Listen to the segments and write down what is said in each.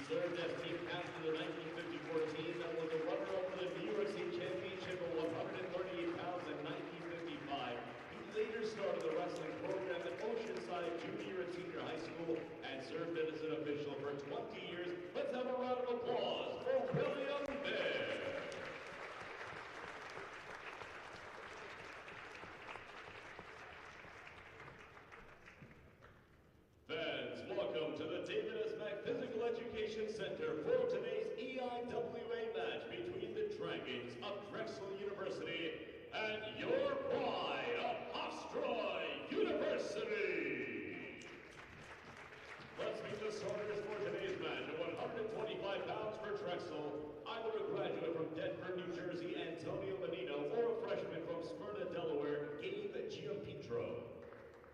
served as team captain of the 1954 team that was a runner-up for the New York State Championship of 138 pounds in 1955. He later started the wrestling program at Oceanside Junior and Senior High School and served as an official for 20 years. Let's have a round of applause for William Bear. Fans, welcome to the David S. Mack Physical Education Center for today's EIWA match between the Dragons of Drexel University and your pride of Hofstra University. Let's meet the starters for today's match. At 125 pounds for Drexel, either a graduate from Denver, New Jersey, Antonio Manino, or a freshman from Smyrna, Delaware, Gabe Giampetro.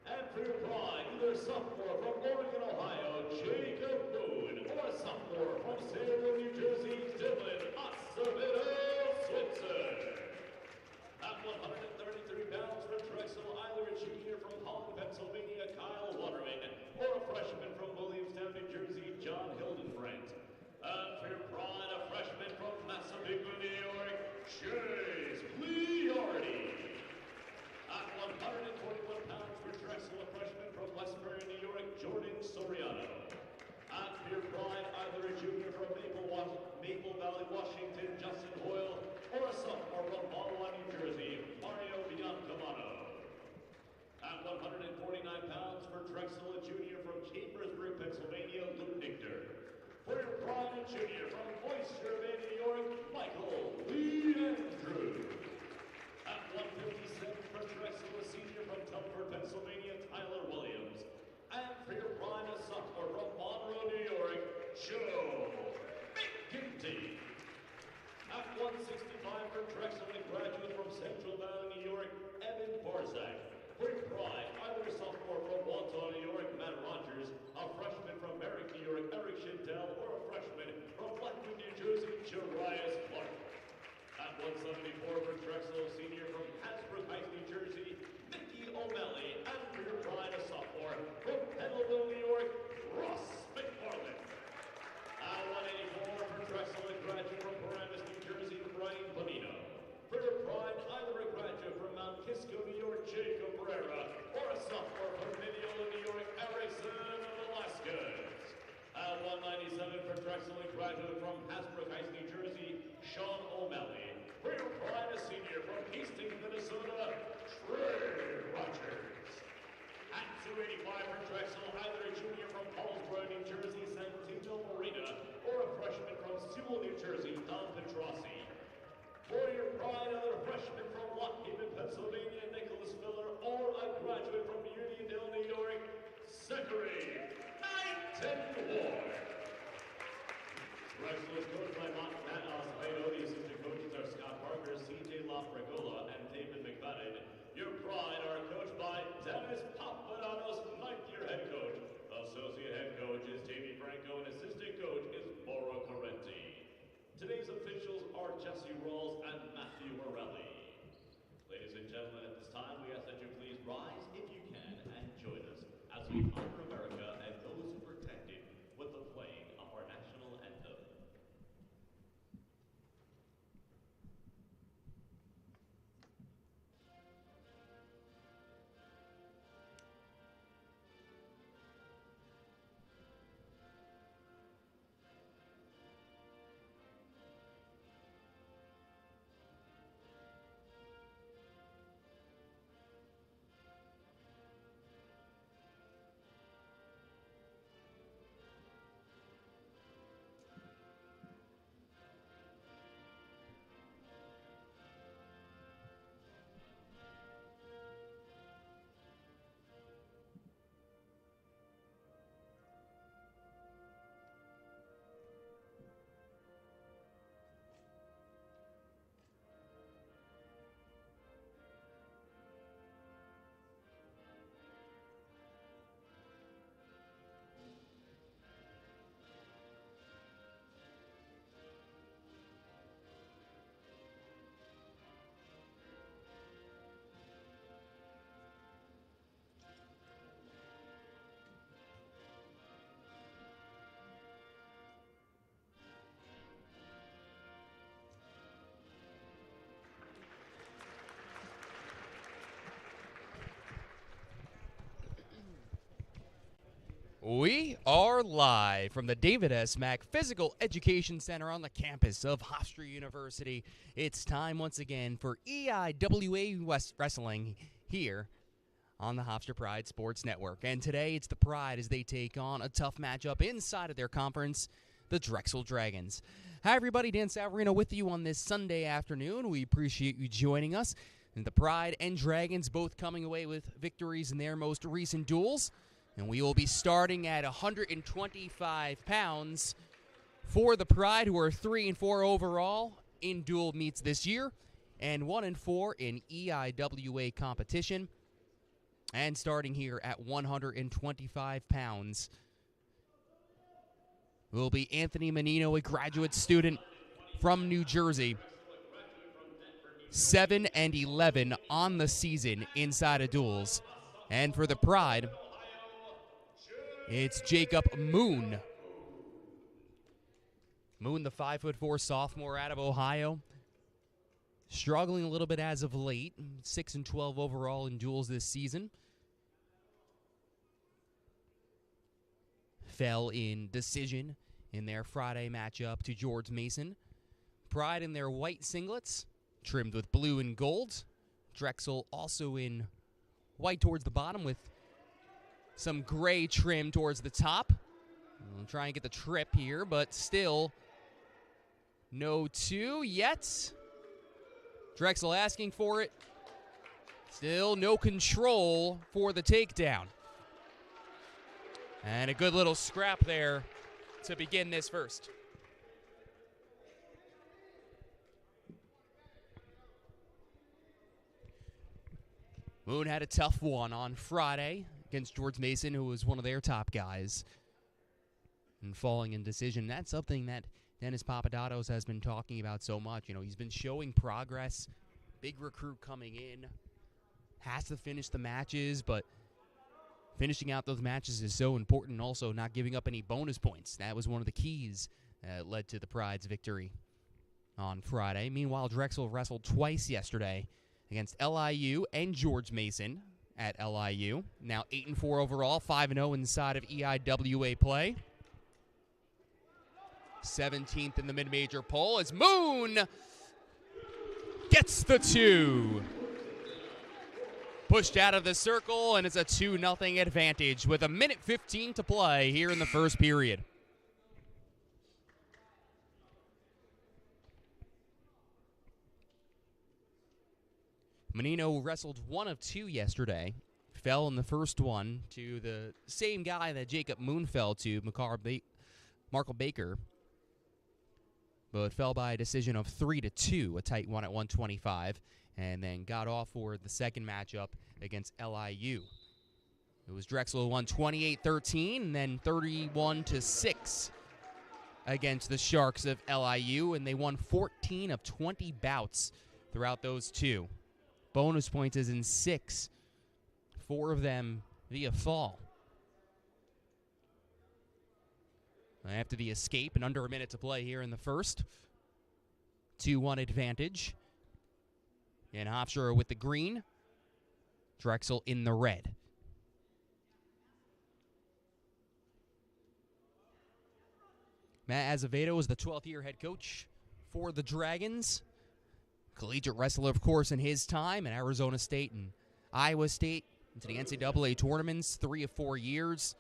And for your pride, either a sophomore from Oregon, Ohio, Jacob Boone, or a sophomore from Salem, New Jersey, Dylan Acevedo Switzer. At 133 pounds for Drexel, either a junior from Holland, Pennsylvania, Kyle Waterman, or a freshman from Williamstown, New Jersey, John Hildebrandt. And for your pride, a freshman from Massapequa, New York, Chase Leardi. At 141 pounds for Drexel, a freshman from Westbury, New York, Jordan Soriano. At for your pride, either a junior from Maple Valley, Washington, Justin Hoyle, or a sophomore from Ottawa, New Jersey, Mario Biancamano. At 149 pounds for Drexel, a junior from Chambersburg, Pennsylvania, Luke Nichter. For your pride, a junior from Oyster Bay, New York, Michael Leander. At 157 for Drexel, a senior from Telford, Pennsylvania, Tyler Williams. And for your pride, a sophomore from Monroe, New York, Joe McGinty. At 165 for Drexel, a graduate from Central Valley, New York, Evan Barzak. For your pride, either a sophomore from Wantagh, New York, Matt Rogers, a freshman from Merrick, New York, Eric Shindell, or a freshman from Blackwood, New Jersey, Jarias Clark. At 174 for Drexel, senior from Hasbrook Heights, New Jersey, Mickey O'Malley. And for your pride, a sophomore from Pennsylvania, New York, Ross McFarland. At 184 for Drexel, a graduate from Paramus, New Jersey, Brian Bonino. For your pride, either a graduate from Mount Kisco, New York, Jacob Ferreira, or a sophomore from Mineola, New York, Erickson Velasquez. At 197 for We are live from the David S. Mack Physical Education Center on the campus of Hofstra University. It's time once again for EIWA Wrestling here on the Hofstra Pride Sports Network. And today it's the Pride as they take on a tough matchup inside of their conference, the Drexel Dragons. Hi everybody, Dan Savarino with you on this Sunday afternoon. We appreciate you joining us. And the Pride and Dragons both coming away with victories in their most recent duels. And we will be starting at 125 pounds for the Pride, who are 3-4 overall in dual meets this year and 1-4 in EIWA competition. And starting here at 125 pounds will be Anthony Manino, a graduate student from New Jersey. 7-11 on the season inside of duels. And for the Pride, it's Jacob Moon. Moon, the 5'4" sophomore out of Ohio. Struggling a little bit as of late. 6-12 overall in duels this season. Fell in decision in their Friday matchup to George Mason. Pride in their white singlets, trimmed with blue and gold. Drexel also in white towards the bottom with some gray trim towards the top. We'll try and get the trip here, but still no two yet. Drexel asking for it. Still no control for the takedown. And a good little scrap there to begin this first. Moon had a tough one on Friday against George Mason, who was one of their top guys, and falling in decision. That's something that Dennis Papadopoulos has been talking about so much. You know, he's been showing progress, big recruit coming in, has to finish the matches, but finishing out those matches is so important. Also, not giving up any bonus points. That was one of the keys that led to the Pride's victory on Friday. Meanwhile, Drexel wrestled twice yesterday against LIU and George Mason at LIU. Now 8-4 overall, 5-0 inside of EIWA play. 17th in the mid-major poll as Moon gets the 2. Pushed out of the circle, and it's a 2-0 advantage with 1:15 to play here in the first period. Manino wrestled 1 of 2 yesterday. Fell in the first one to the same guy that Jacob Moon fell to, Markle Baker. But fell by a decision of 3-2, a tight one at 125. And then got off for the second matchup against LIU. It was Drexel who won 28-13, and then 31-6 against the Sharks of LIU, and they won 14 of 20 bouts throughout those two. Bonus points is in 6, 4 of them via fall. After the escape, and under a minute to play here in the first, 2-1 advantage. And Hofstra with the green, Drexel in the red. Matt Azevedo is the 12th year head coach for the Dragons. Collegiate wrestler, of course, in his time at Arizona State and Iowa State into the NCAA tournaments, 3 of 4 years.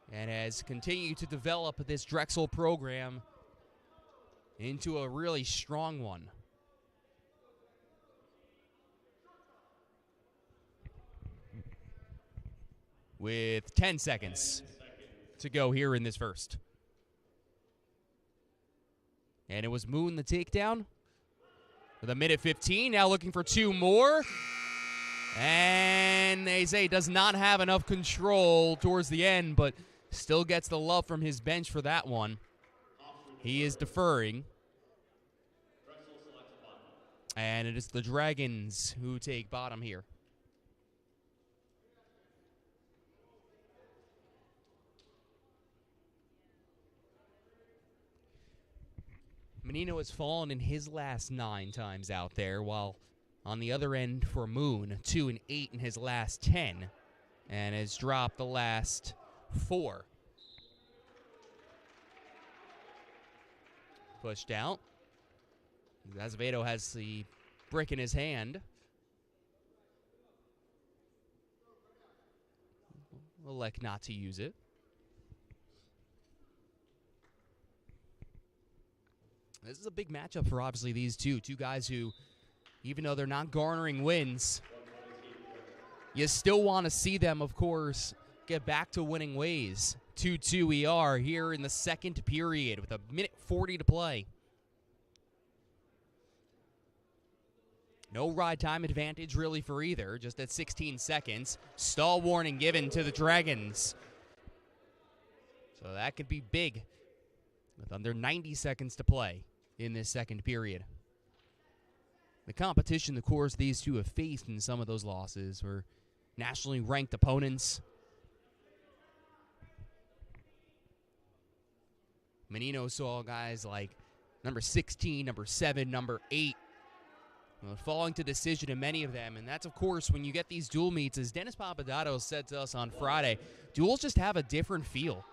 And has continued to develop this Drexel program into a really strong one. With 10 seconds to go here in this first. And it was Moon the takedown with 1:15. Now looking for 2 more. And they say does not have enough control towards the end, but still gets the love from his bench for that one. He is deferring. And it is the Dragons who take bottom here. Manino has fallen in his last 9 times out there, while on the other end for Moon, 2 and 8 in his last 10 and has dropped the last 4. Pushed out. Azevedo has the brick in his hand. Will elect not to use it. This is a big matchup for obviously these two guys who, even though they're not garnering wins, you still want to see them, of course, get back to winning ways. 2-2 we are here in the second period with 1:40 to play. No ride time advantage really for either, just at 16 seconds. Stall warning given to the Dragons. So that could be big with under 90 seconds to play in this second period. The competition, of course, these two have faced in some of those losses were nationally ranked opponents. Manino saw guys like number 16, number 7, number 8, falling to decision in many of them. And that's, of course, when you get these dual meets, as Dennis Papadatos said to us on Friday, duels just have a different feel.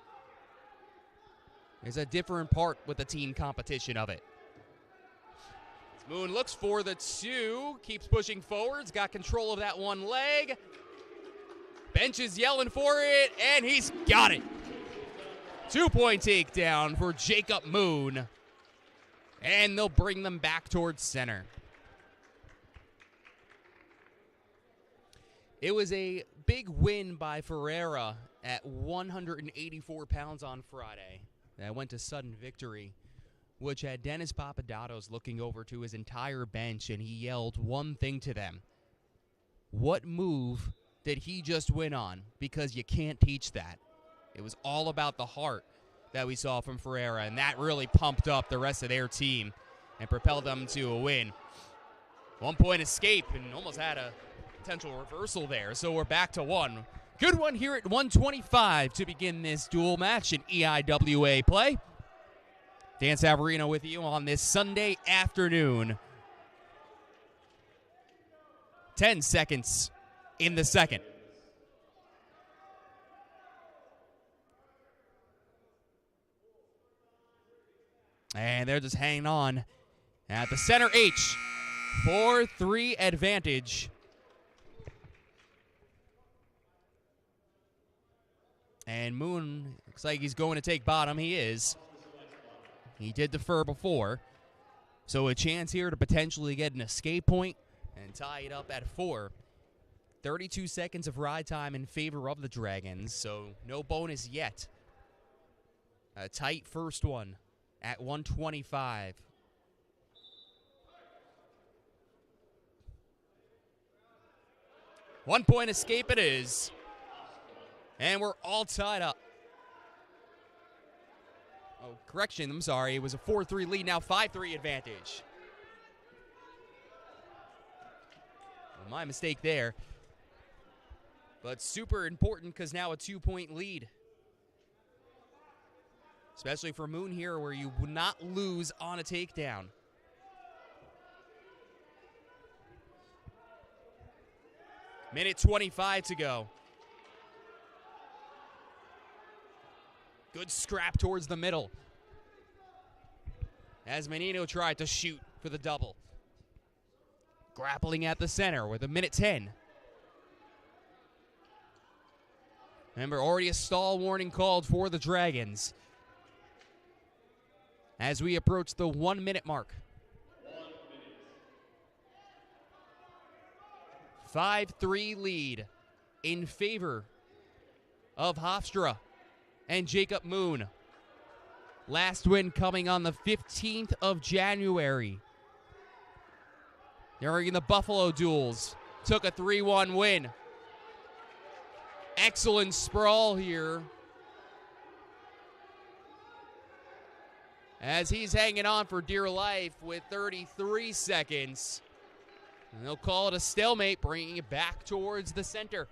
There's a different part with the team competition of it. Moon looks for the 2, keeps pushing forwards, got control of that one leg. Bench is yelling for it, and he's got it. 2-point takedown for Jacob Moon. And they'll bring them back towards center. It was a big win by Ferreira at 184 pounds on Friday. That went to sudden victory, which had Dennis Papadatos looking over to his entire bench, and he yelled one thing to them. What move did he just win on? Because you can't teach that. It was all about the heart that we saw from Ferreira, and that really pumped up the rest of their team and propelled them to a win. 1-point escape and almost had a potential reversal there, so we're back to 1. Good one here at 1:25 to begin this dual match in EIWA play. Dan Savarino with you on this Sunday afternoon. 10 seconds in the second. And they're just hanging on at the center H. 4-3 advantage. And Moon looks like he's going to take bottom. He is. He did defer before. So a chance here to potentially get an escape point and tie it up at 4. 32 seconds of ride time in favor of the Dragons, so no bonus yet. A tight first one at 1:25. One-point escape it is. And we're all tied up. Oh, correction, I'm sorry. It was a 4-3 lead, now 5-3 advantage. Well, my mistake there. But super important because now a 2-point lead. Especially for Moon here where you would not lose on a takedown. Minute 25 to go. Good scrap towards the middle. As Manino tried to shoot for the double. Grappling at the center with a minute 10. Remember, already a stall warning called for the Dragons. As we approach the 1-minute mark. 5-3 lead in favor of Hofstra and Jacob Moon. Last win coming on the 15th of January. During the Buffalo duels, took a 3-1 win. Excellent sprawl here. As he's hanging on for dear life with 33 seconds. And they'll call it a stalemate, bringing it back towards the center.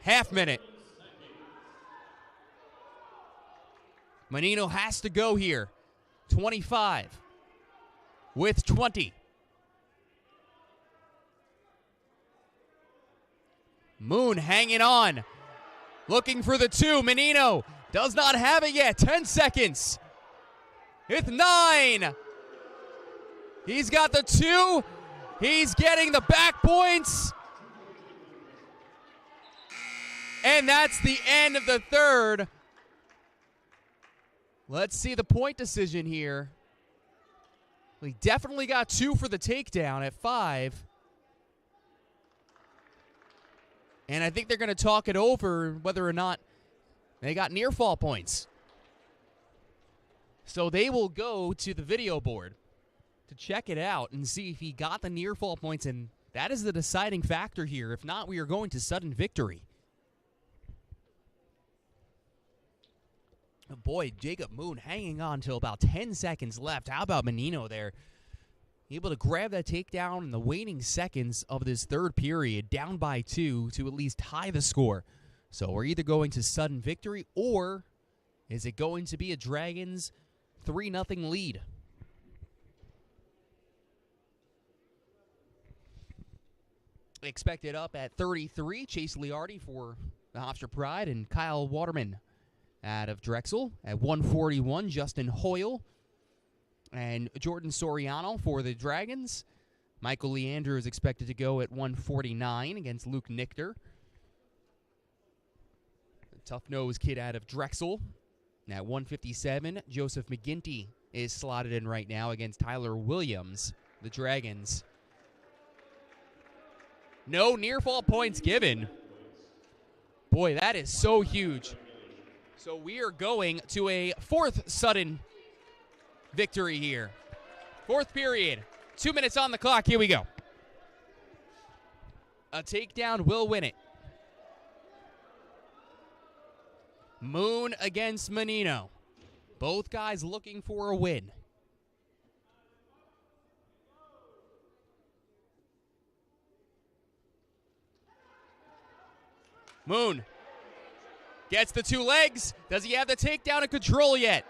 Half minute. Manino has to go here. 25 with 20. Moon hanging on. Looking for the 2. Manino does not have it yet. 10 seconds. With 9. He's got the 2. He's getting the back points. And that's the end of the third. Let's see the point decision here. We definitely got 2 for the takedown at 5. And I think they're going to talk it over whether or not they got near fall points. So they will go to the video board to check it out and see if he got the near fall points. And that is the deciding factor here. If not, we are going to sudden victory. Boy, Jacob Moon hanging on till about 10 seconds left. How about Manino there? Able to grab that takedown in the waning seconds of this third period, down by 2 to at least tie the score. So we're either going to sudden victory, or is it going to be a Dragons 3-0 lead? Expected up at 33, Chase Leardi for the Hofstra Pride, and Kyle Waterman out of Drexel at 141, Justin Hoyle and Jordan Soriano for the Dragons. Michael Leander is expected to go at 149 against Luke Nichter. The tough-nosed kid out of Drexel. At 157, Joseph McGinty is slotted in right now against Tyler Williams, the Dragons. No near-fall points given. Boy, that is so huge. So we are going to a 4th sudden victory here. 4th period. 2 minutes on the clock. Here we go. A takedown will win it. Moon against Manino. Both guys looking for a win. Moon gets the 2 legs. Does he have the takedown and control yet?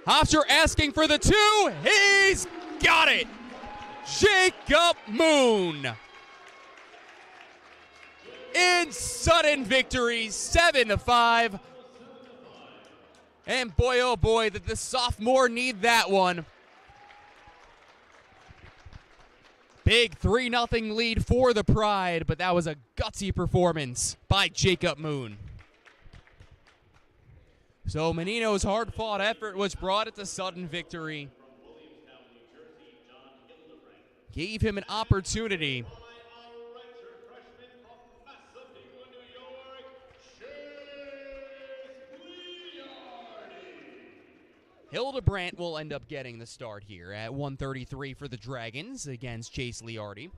Hofstra asking for the 2. He's got it. Jacob Moon in sudden victory, 7-5. And boy, oh boy, did the sophomore need that one. Big 3-0 lead for the Pride, but that was a gutsy performance by Jacob Moon. So Manino's hard-fought effort was brought it to sudden victory. Gave him an opportunity. Hildebrandt will end up getting the start here at 133 for the Dragons against Chase Leardi.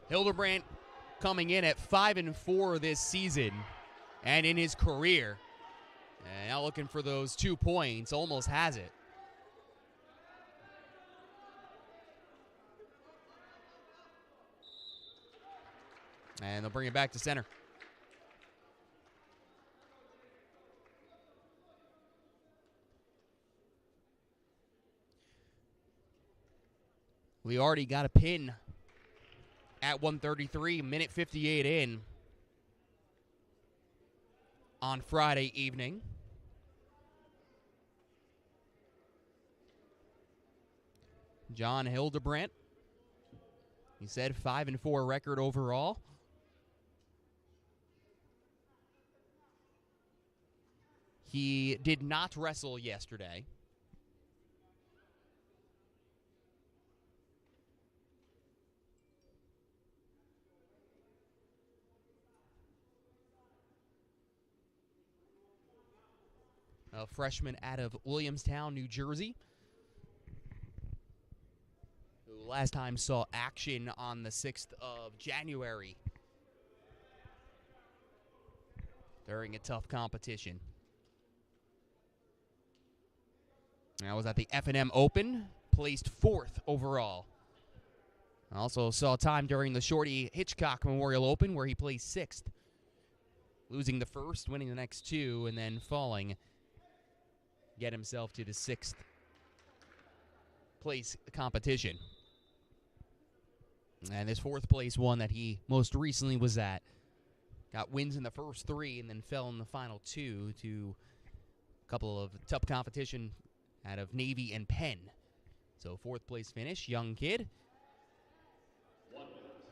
Hildebrandt coming in at 5-4 this season and in his career. And now looking for those 2 points, almost has it. And they'll bring it back to center. We already got a pin at 133, minute 58 in on Friday evening. John Hildebrandt, he said 5-4 record overall. He did not wrestle yesterday. A freshman out of Williamstown, New Jersey, who last time saw action on the 6th of January during a tough competition. That was at the F&M Open placed 4th overall. I also saw time during the Shorty Hitchcock Memorial Open where he placed 6th. Losing the first, winning the next 2, and then falling. Get himself to the 6th place competition. And this 4th place one that he most recently was at. Got wins in the first 3 and then fell in the final 2 to a couple of tough competition out of Navy and Penn. So 4th place finish, young kid.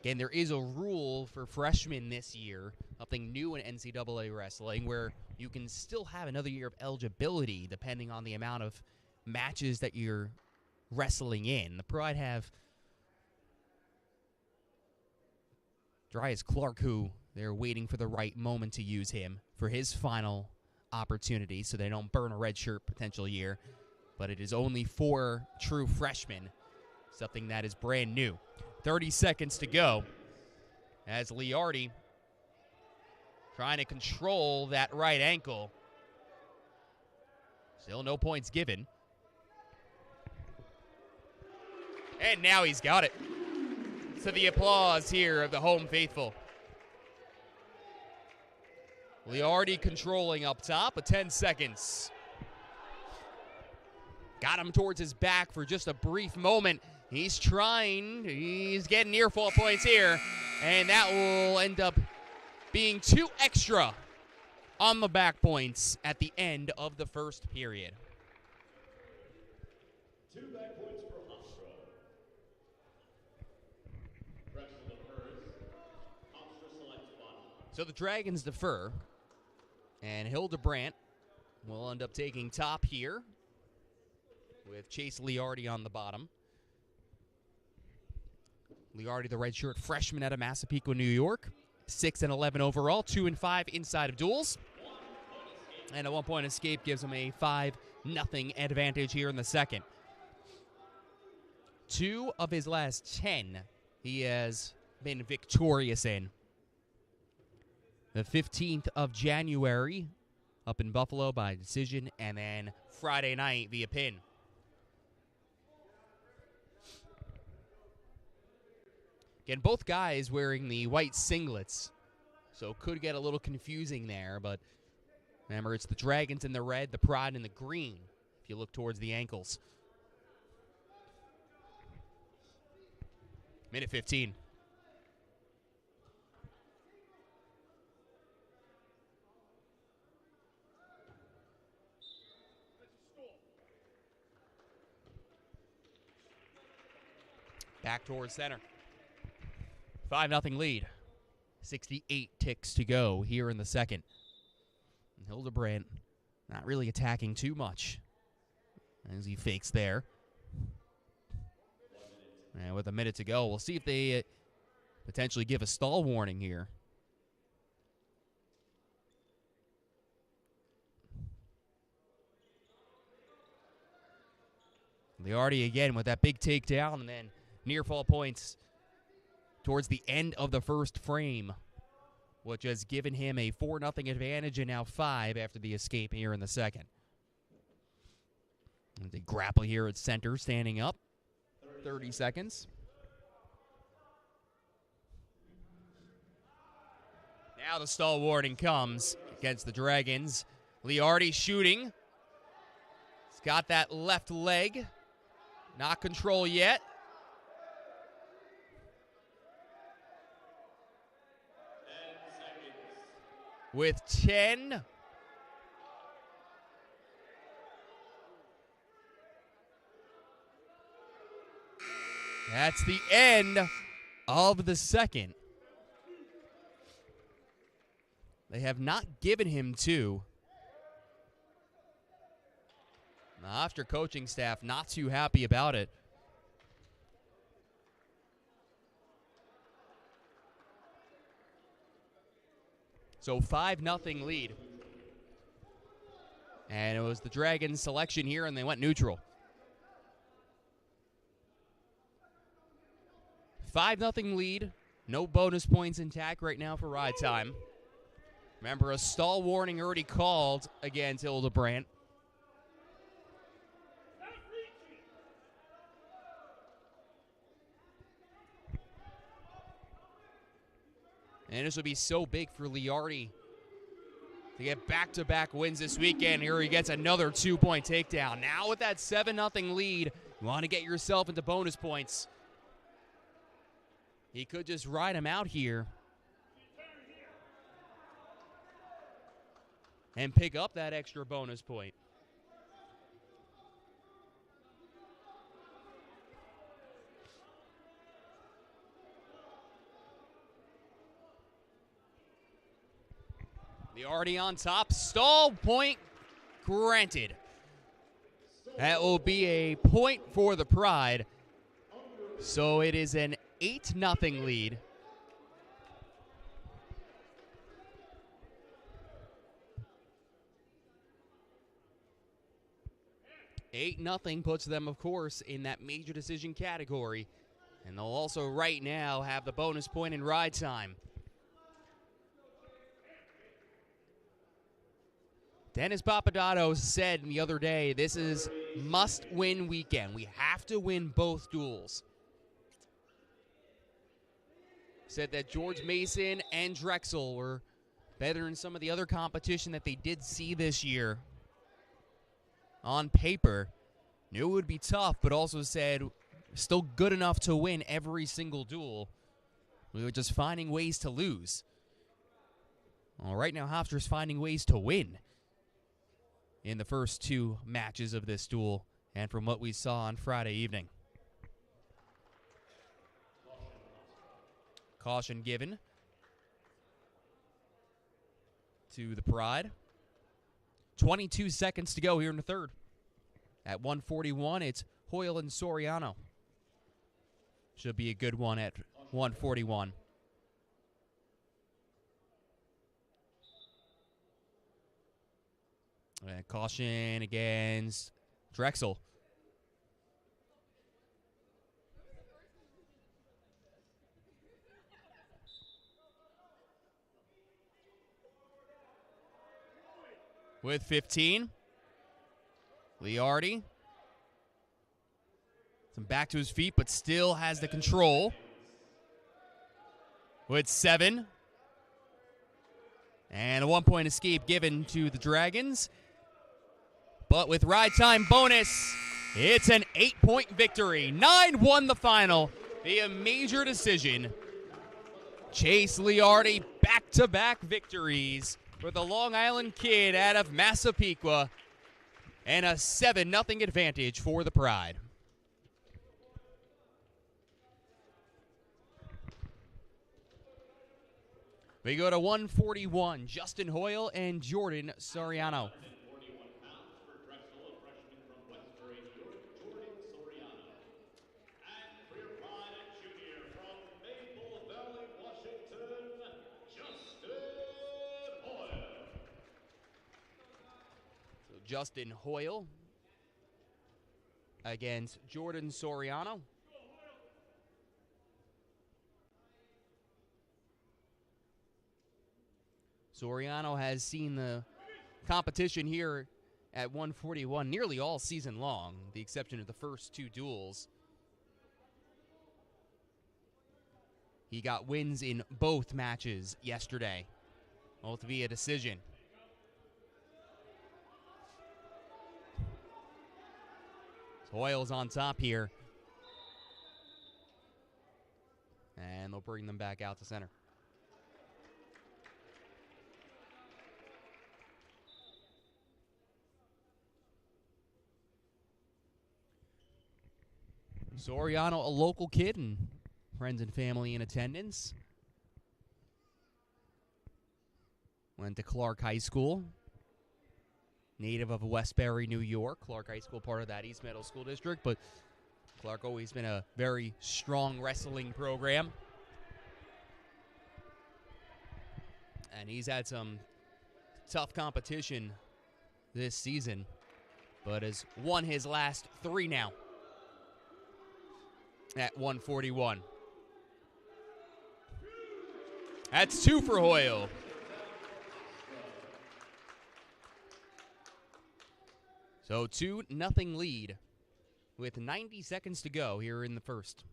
Again, there is a rule for freshmen this year, something new in NCAA wrestling, where you can still have another year of eligibility depending on the amount of matches that you're wrestling in. The Pride have Dryas Clark, who they're waiting for the right moment to use him for his final opportunity so they don't burn a redshirt potential year. But it is only 4 true freshmen, something that is brand new. 30 seconds to go as Leardi trying to control that right ankle. Still no points given. And now he's got it. So the applause here of the home faithful. Leardi controlling up top with 10 seconds. Got him towards his back for just a brief moment. He's trying. He's getting near fall points here. And that will end up being 2 extra on the back points at the end of the first period. 2 back points for Hofstra. Drexel defers. Hofstra selects Bonino. So the Dragons defer. And Hildebrandt will end up taking top here with Chase Leardi on the bottom. Leardi, the redshirt freshman out of Massapequa, New York. 6 and 11 overall, 2 and 5 inside of duels. And a 1-point escape gives him a 5-0 advantage here in the second. 2 of his last 10 he has been victorious in. The 15th of January up in Buffalo by decision, and then Friday night via pin. Again, both guys wearing the white singlets, so could get a little confusing there, but remember, it's the Dragons in the red, the Pride in the green, if you look towards the ankles. Minute 15. Back towards center. 5-0 lead. 68 ticks to go here in the second. And Hildebrandt not really attacking too much as he fakes there. And with a minute to go, we'll see if they potentially give a stall warning here. Leardi again with that big takedown, and then near fall points towards the end of the first frame, which has given him a 4-0 advantage and now 5 after the escape here in the second. And they grapple here at center, standing up. 30 seconds. Now the stall warning comes against the Dragons. Leardi shooting. He's got that left leg. Not control yet. With 10. That's the end of the second. They have not given him 2. The Hofstra coaching staff not too happy about it. So 5-0 lead. And it was the Dragons' selection here, and they went neutral. 5-0 lead. No bonus points intact right now for ride time. Remember, a stall warning already called against Hildebrandt. And this would be so big for Leardi to get back-to-back wins this weekend. Here he gets another 2-point takedown. Now with that 7-0 lead, you want to get yourself into bonus points. He could just ride him out here and pick up that extra bonus point. Leardi on top, stall point granted. That will be a point for the Pride. So it is an 8-0 lead. Nothing puts them, of course, in that major decision category. And they'll also right now have the bonus point in ride time. Dennis Papadotto said the other day, this is must-win weekend. We have to win both duels. Said that George Mason and Drexel were better in some of the other competition that they did see this year. On paper, knew it would be tough, but also said still good enough to win every single duel. We were just finding ways to lose. Well, right now, Hofstra's finding ways to win in the first 2 matches of this duel, and from what we saw on Friday evening. Caution given to the Pride. 22 seconds to go here in the third. At 141, it's Hoyle and Soriano. Should be a good one at 141. And caution against Drexel. With 15, Leardi. Back to his feet, but still has the control. With 7. And a 1-point escape given to the Dragons. But with ride time bonus, it's an 8-point victory. 9-1 the final via major decision. Chase Leardi, back-to-back victories for the Long Island kid out of Massapequa. And a 7-0 advantage for the Pride. We go to 141, Justin Hoyle and Jordan Soriano. Justin Hoyle against Jordan Soriano. Soriano has seen the competition here at 141 nearly all season long, the exception of the first 2 duels. He got wins in both matches yesterday, both via decision. Hoyle's on top here. And they'll bring them back out to center. Soriano, a local kid, and friends and family in attendance. Went to Clark High School. Native of Westbury, New York. Clark High School, part of that East Middle School District, but Clark always been a very strong wrestling program. And he's had some tough competition this season, but has won his last 3 now at 141. That's 2 for Hoyle. So 2-0 lead with 90 seconds to go here in the first.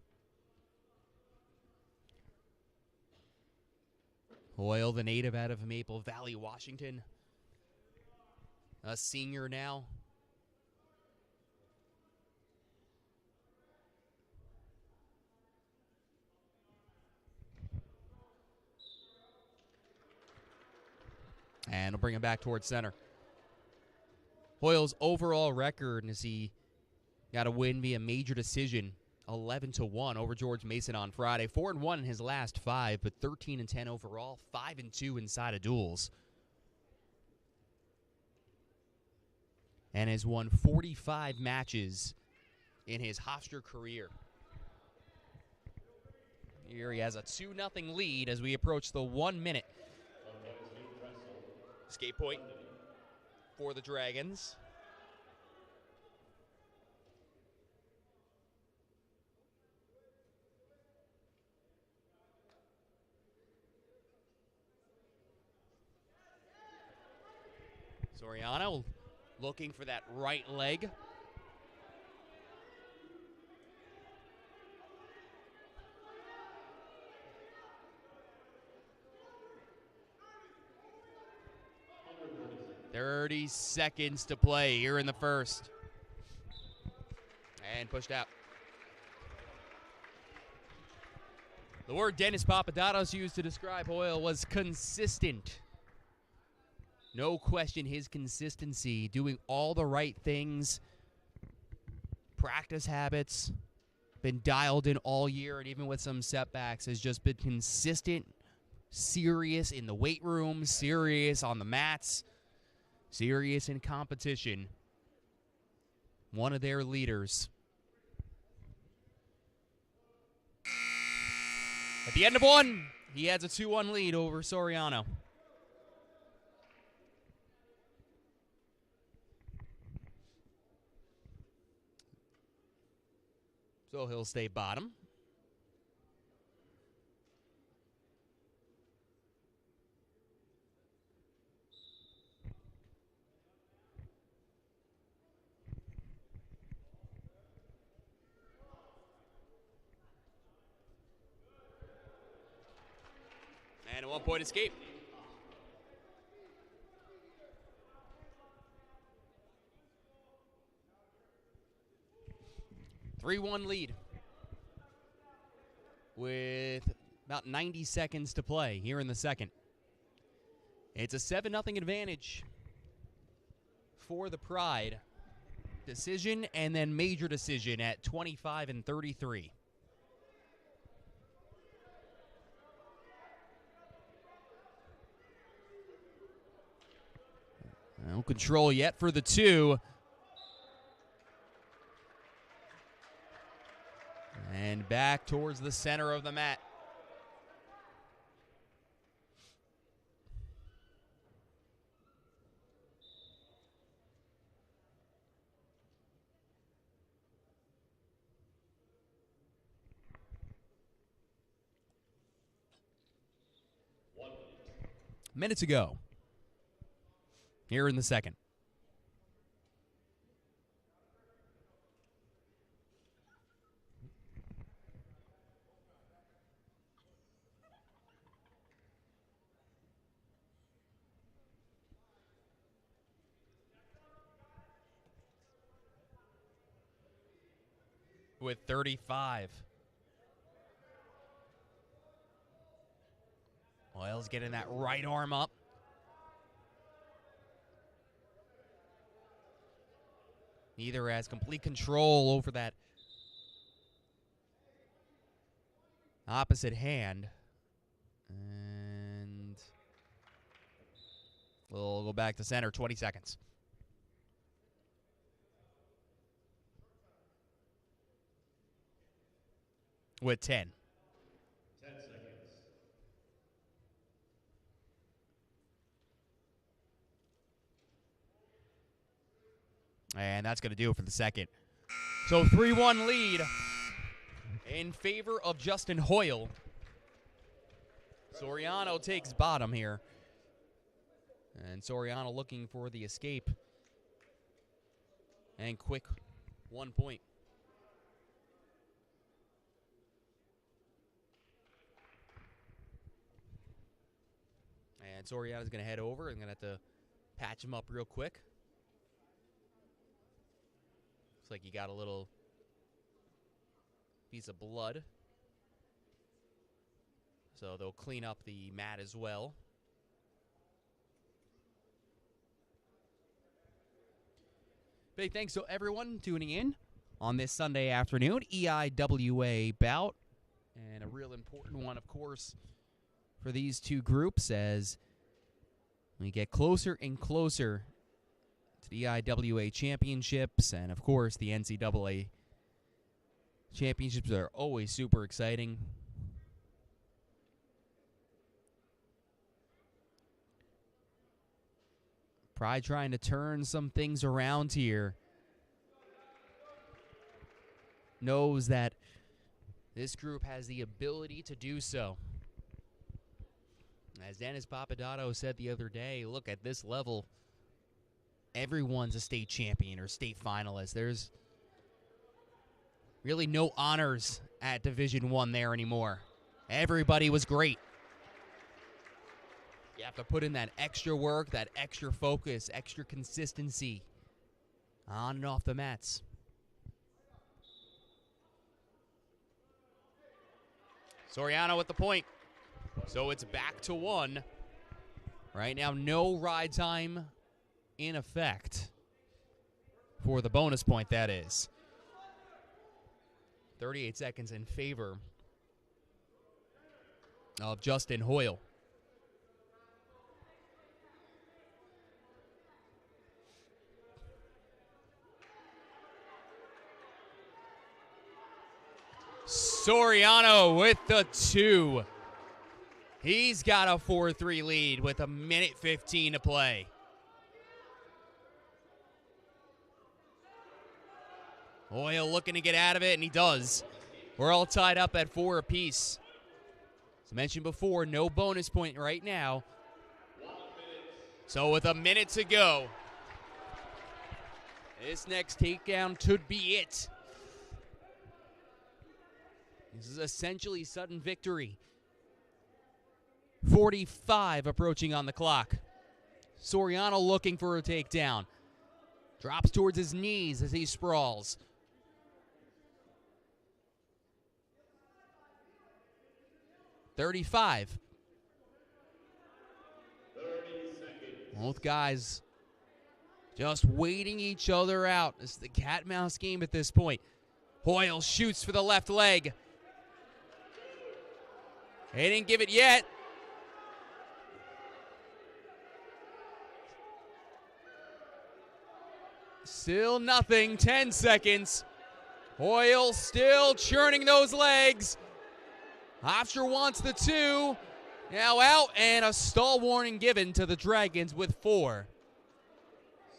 Hoyle, the native out of Maple Valley, Washington. A senior now. And we'll bring him back towards center. Hoyle's overall record is he got a win via major decision, 11-1 over George Mason on Friday. 4-1 in his last 5, but 13-10 overall, 5-2 inside of duels. And has won 45 matches in his Hofstra career. Here he has a 2-0 lead as we approach the 1 minute. Escape point for the Dragons. Soriano looking for that right leg. Thirty seconds to play here in the first. And pushed out. The word Dennis Papadopoulos used to describe Hoyle was consistent. No question his consistency, doing all the right things. Practice habits, been dialed in all year, and even with some setbacks, has just been consistent, serious in the weight room, serious on the mats, serious in competition. One of their leaders. At the end of one, he has a 2-1 lead over Soriano. So he'll stay bottom. And a 1-point escape. Three-1 lead with about 90 seconds to play here in the second. It's a 7-0 advantage for the Pride. Decision and then major decision at 25 and 33. No control yet for the 2. And back towards the center of the mat. Minute to go here in the second. With 35. Hoyle's getting that right arm up. Neither has complete control over that opposite hand. And we'll go back to center, 20 seconds. With 10. 10 seconds. And that's going to do it for the second. So 3-1 lead in favor of Justin Hoyle. Soriano takes bottom here. And Soriano looking for the escape. And quick 1 point. And Soriano's going to head over. I'm going to have to patch him up real quick. Looks like he got a little piece of blood. So they'll clean up the mat as well. Big thanks to everyone tuning in on this Sunday afternoon. EIWA bout. And a real important one, of course, for these two groups as we get closer and closer to the EIWA championships. And, of course, the NCAA championships are always super exciting. Pride trying to turn some things around here. Knows that this group has the ability to do so. As Dennis Papadoto said the other day, look, at this level, everyone's a state champion or state finalist. There's really no honors at Division I there anymore. Everybody was great. You have to put in that extra work, that extra focus, extra consistency on and off the mats. Soriano with the point. So it's back to 1. Right now, no ride time in effect for the bonus point, that is. 38 seconds in favor of Justin Hoyle. Soriano with the 2. He's got a 4-3 lead with 1:15 to play. Hoyle looking to get out of it, and he does. We're all tied up at 4 apiece. As mentioned before, no bonus point right now. So with a minute to go, this next takedown could be it. This is essentially sudden victory. 45 approaching on the clock. Soriano looking for a takedown. Drops towards his knees as he sprawls. .35. 30 seconds. Both guys just waiting each other out. This is the cat-mouse game at this point. Hoyle shoots for the left leg. He didn't give it yet. Still nothing. 10 seconds. Hoyle still churning those legs. Hofstra wants the 2. Now out, and a stall warning given to the Dragons with 4.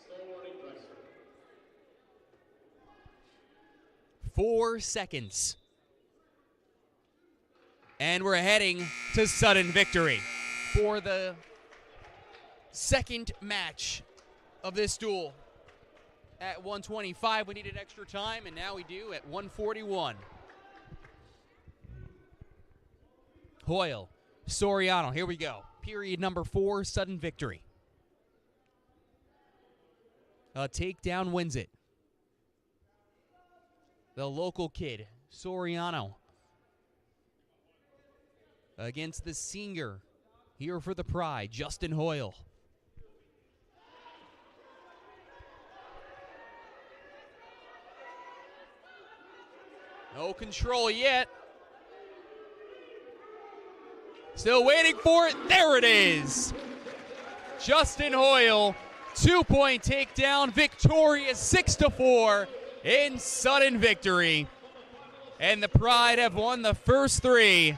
Stall warning, Drexel. 4 seconds. And we're heading to sudden victory for the second match of this duel. At 125, we needed extra time, and now we do at 141. Hoyle, Soriano, here we go. Period number 4, sudden victory. A takedown wins it. The local kid, Soriano, against the senior here for the Pride, Justin Hoyle. No control yet. Still waiting for it. There it is. Justin Hoyle, 2-point takedown, victorious 6-4 in sudden victory. And the Pride have won the first 3.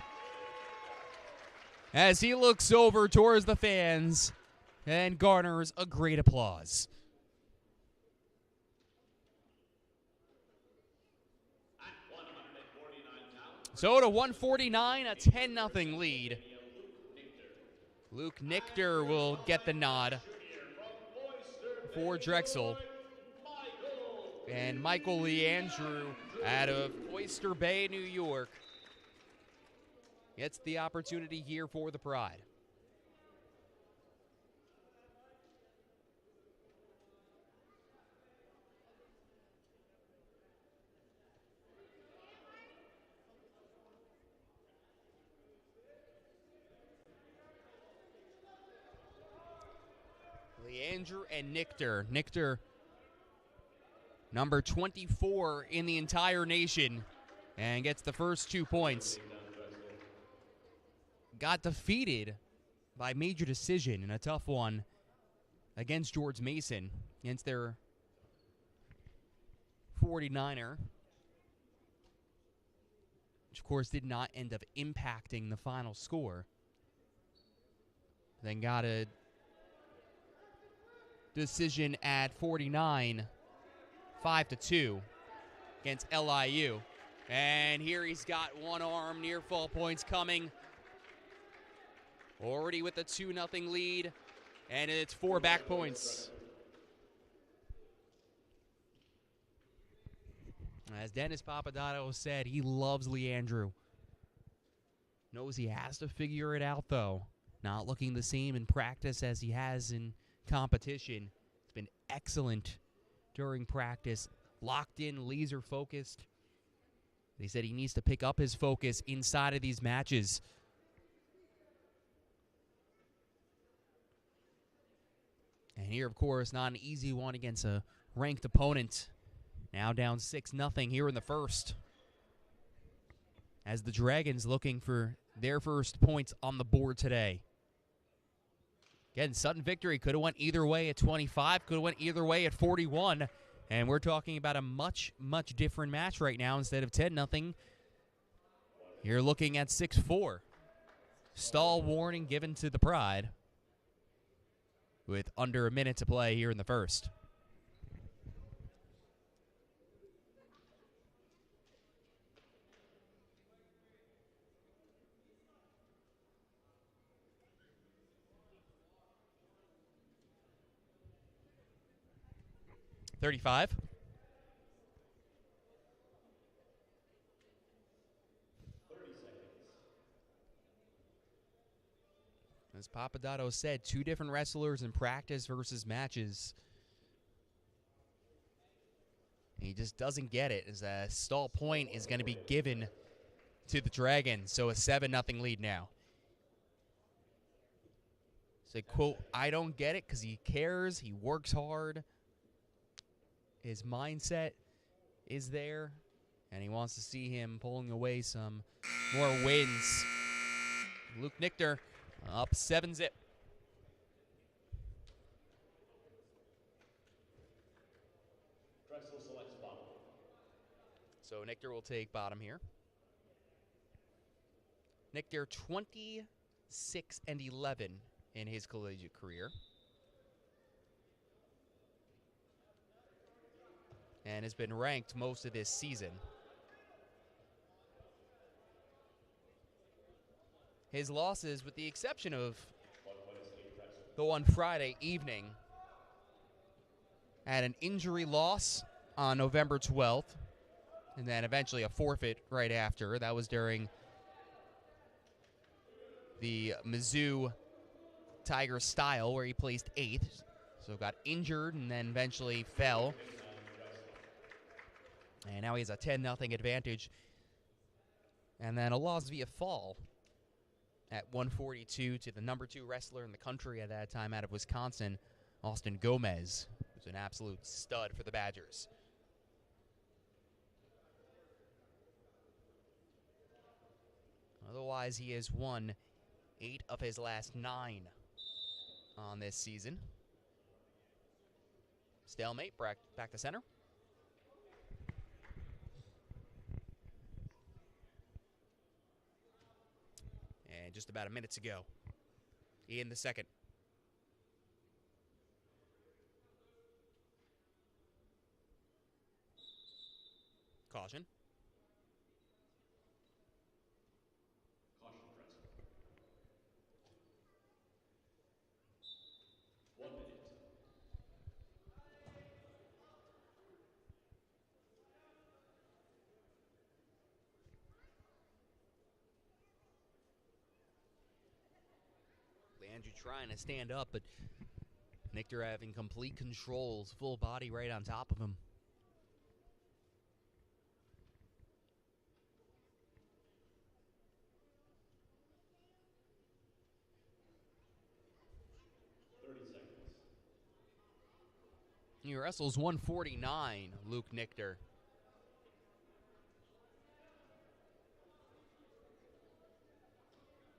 As he looks over towards the fans and garners a great applause. So to 149, a 10-0 lead. Luke Nichter will get the nod for Drexel. And Michael Leandrew out of Oyster Bay, New York, gets the opportunity here for the Pride. Leander and Nichter. Nichter, number 24 in the entire nation, and gets the first 2 points. Got defeated by major decision in a tough one against George Mason, against their 49er, which of course did not end up impacting the final score. Then got a decision at 49, 5-2 against LIU. And here he's got one arm, near fall points coming. Already with a 2-0 lead, and it's 4 back points. As Dennis Papadoto said, he loves Leander. Knows he has to figure it out, though. Not looking the same in practice as he has in competition. It's been excellent during practice. Locked in, laser focused. They said he needs to pick up his focus inside of these matches. And here, of course, not an easy one against a ranked opponent. Now down 6-0 here in the first. As the Dragons looking for their first points on the board today. Again, sudden victory. Could have went either way at 25. Could have went either way at 41. And we're talking about a much, much different match right now. Instead of 10-0, you're looking at 6-4. Stall warning given to the Pride, with under a minute to play here in the first. .35. As Papadoto said, 2 different wrestlers in practice versus matches. He just doesn't get it, as a stall point is going to be given to the Dragons. So a 7-0 lead now. Say, quote, I don't get it because he cares, he works hard. His mindset is there, and he wants to see him pulling away some more wins. Luke Nichter up 7-0. Drexel selects bottom. So Nichter will take bottom here. Nichter 26-11 in his collegiate career. And has been ranked most of this season. His losses, with the exception of the one Friday evening, had an injury loss on November 12th, and then eventually a forfeit right after. That was during the Mizzou Tiger Style, where he placed 8th. So got injured and then eventually fell. And now he has a 10-0 advantage. And then a loss via fall at 142 to the number 2 wrestler in the country at that time out of Wisconsin, Austin Gomez, who's an absolute stud for the Badgers. Otherwise, he has won 8 of his last 9 on this season. Stalemate, back to center. And just about a minute to go in the second. Caution. Caution, Drexel. 1 minute. Leander trying to stand up, but Nichter having complete control, full body right on top of him. He wrestles 149, Luke Nichter.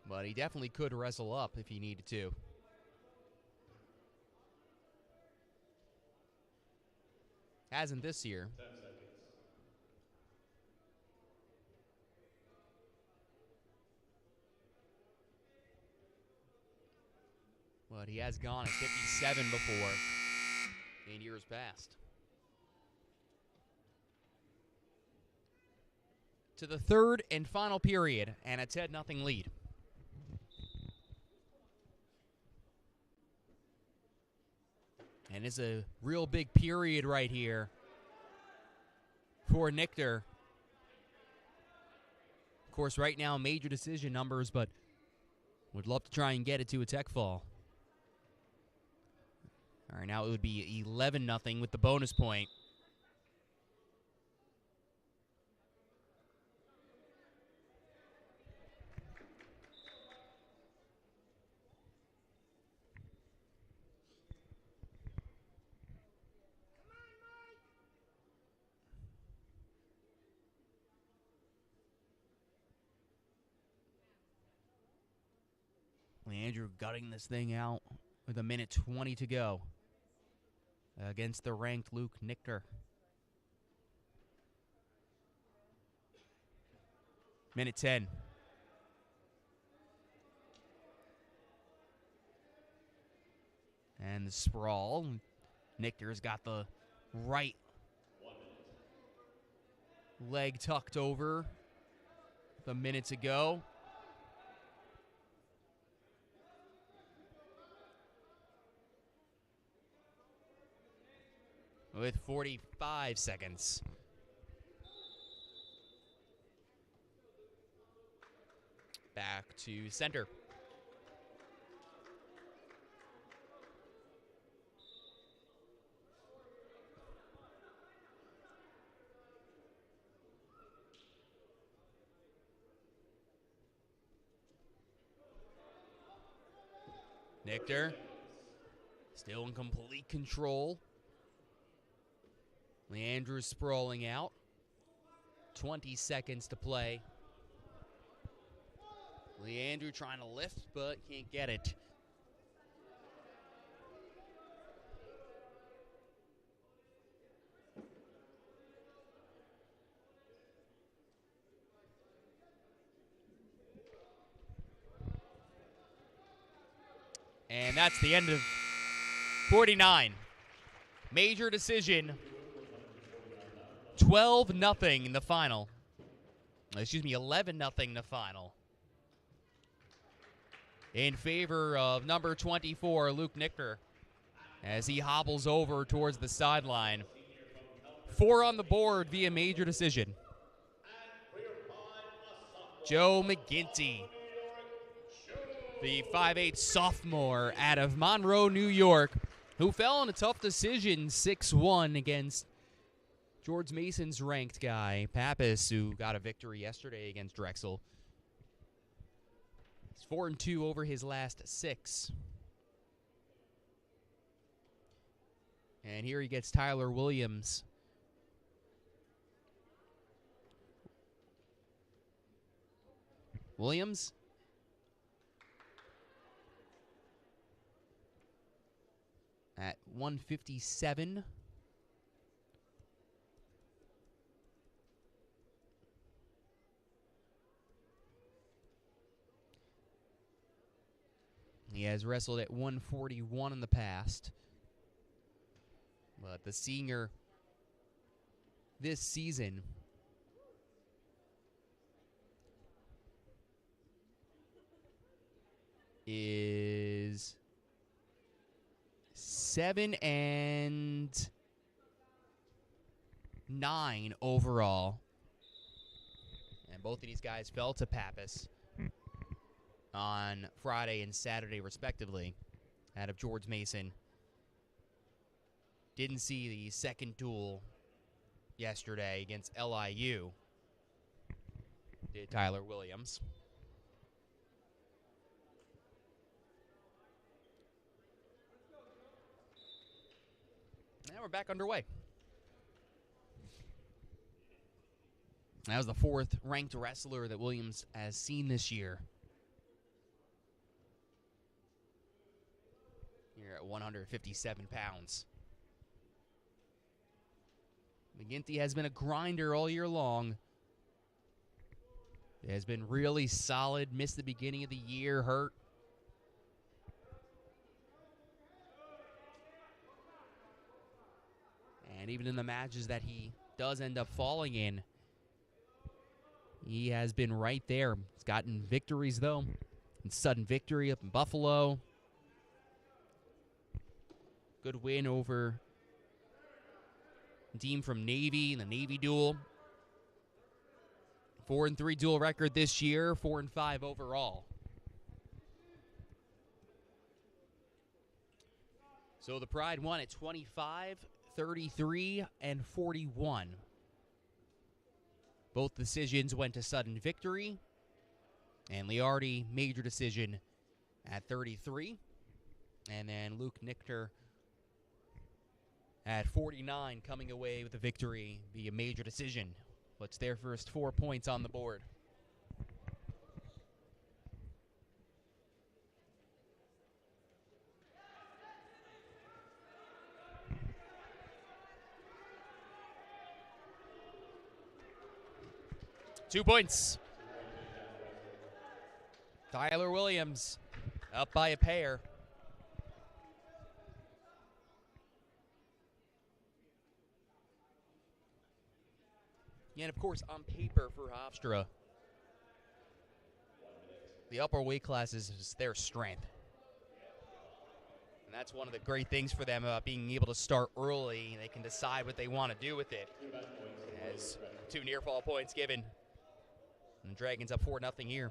But he definitely could wrestle up if he needed to. Hasn't this year. 10 seconds. But he has gone at 57 before in years past. To the third and final period, and a 10-0 lead. And it's a real big period right here for Nichter. Of course, right now, major decision numbers, but would love to try and get it to a tech fall. All right, now it would be 11-0 with the bonus point. Leander gutting this thing out with a minute 20 to go against the ranked Luke Nichter. Minute 10. And the sprawl. Nichter's got the right leg tucked over with a minute to go. With 45 seconds. Back to center. Nichter still in complete control. Leander sprawling out. 20 seconds to play. Leander trying to lift, but can't get it. And that's the end of 49. Major decision. 12-0 in the final. Excuse me, 11-0 in the final. In favor of number 24, Luke Nichter, as he hobbles over towards the sideline. 4 on the board via major decision. Joe McGinty, the 5'8" sophomore out of Monroe, New York, who fell in a tough decision 6-1 against George Mason's ranked guy, Pappas, who got a victory yesterday against Drexel. He's 4-2 over his last 6. And here he gets Tyler Williams. Williams? At 157. He has wrestled at 141 in the past. But the senior this season is 7-9 overall. And both of these guys fell to Pappas on Friday and Saturday, respectively, out of George Mason. Didn't see the second duel yesterday against LIU. Did Tyler Williams. Now we're back underway. That was the 4th ranked wrestler that Williams has seen this year. Here at 157 pounds. McGinty has been a grinder all year long. He has been really solid. Missed the beginning of the year, hurt. And even in the matches that he does end up falling in, he has been right there. He's gotten victories, though. And sudden victory up in Buffalo. Good win over a team from Navy in the Navy duel. 4-3 dual record this year, 4-5 overall. So the Pride won at 25, 33, and 41. Both decisions went to sudden victory. And Leardi, major decision at 33. And then Luke Nichter at 49, coming away with a victory via major decision. What's their first 4 points on the board? Two points. Tyler Williams up by a pair. And of course, on paper for Hofstra, the upper weight classes is their strength. And that's one of the great things for them about being able to start early. They can decide what they want to do with it. As 2 near fall points given. And the Dragons up 4-0 here.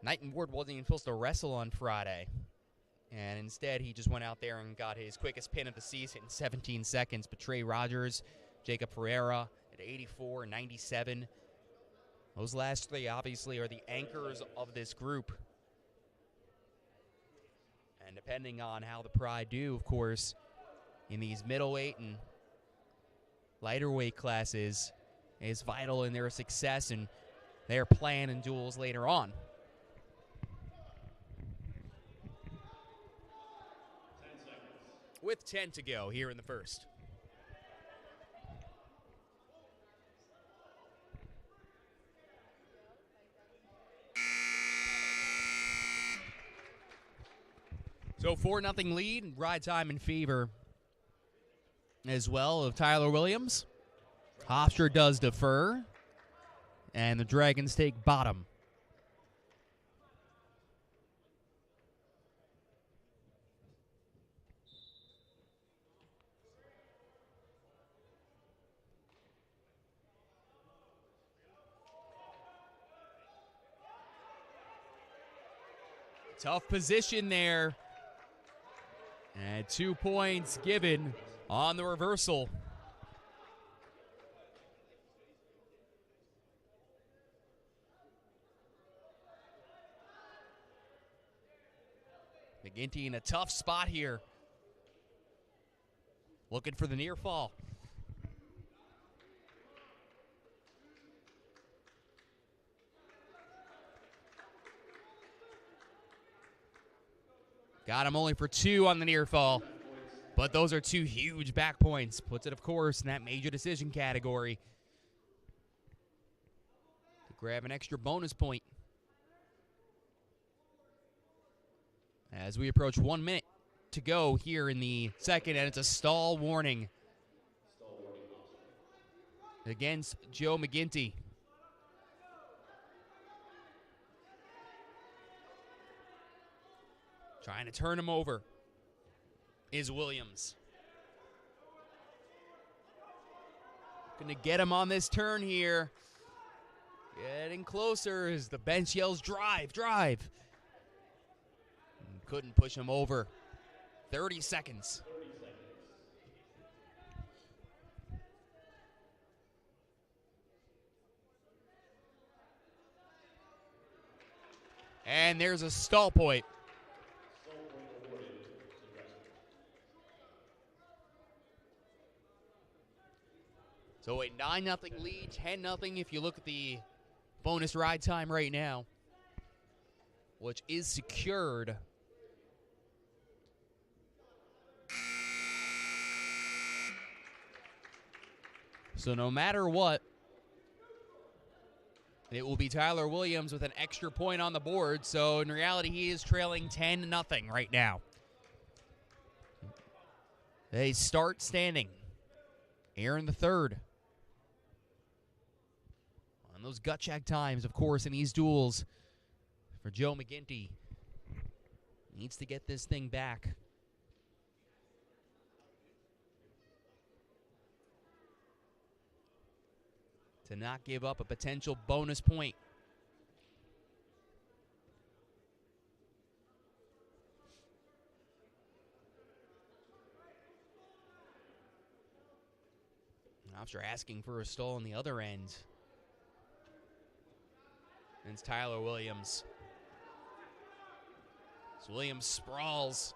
Knighton Ward wasn't even supposed to wrestle on Friday. And instead, he just went out there and got his quickest pin of the season in 17 seconds. But Trey Rogers, Jacob Ferreira at 84 and 97. Those last 3 obviously are the anchors of this group. And depending on how the Pride do, of course, in these middleweight and lighter weight classes is vital in their success and their plan and duels later on. 10 seconds. With 10 to go here in the first. So 4-0 lead, ride time in favor as well of Tyler Williams. Hofstra does defer, and the Dragons take bottom. Tough position there. And 2 points given on the reversal. McGinty in a tough spot here. Looking for the near fall. Got him only for 2 on the near fall. But those are 2 huge back points. Puts it, of course, in that major decision category. To grab an extra bonus point. As we approach 1 minute to go here in the second, and it's a stall warning against Joe McGinty. Trying to turn him over is Williams. Going to get him on this turn here. Getting closer as the bench yells, drive, drive. Couldn't push him over. 30 seconds. And there's a stall point. So a 9-0 lead, 10-0 if you look at the bonus ride time right now, which is secured. So no matter what, it will be Tyler Williams with an extra point on the board. So in reality, he is trailing 10-0 right now. They start standing here in the third. On those gut check times, of course, in these duels for Joe McGinty. Needs to get this thing back. To not give up a potential bonus point. Hofstra asking for a stall on the other end. And it's Tyler Williams. So Williams sprawls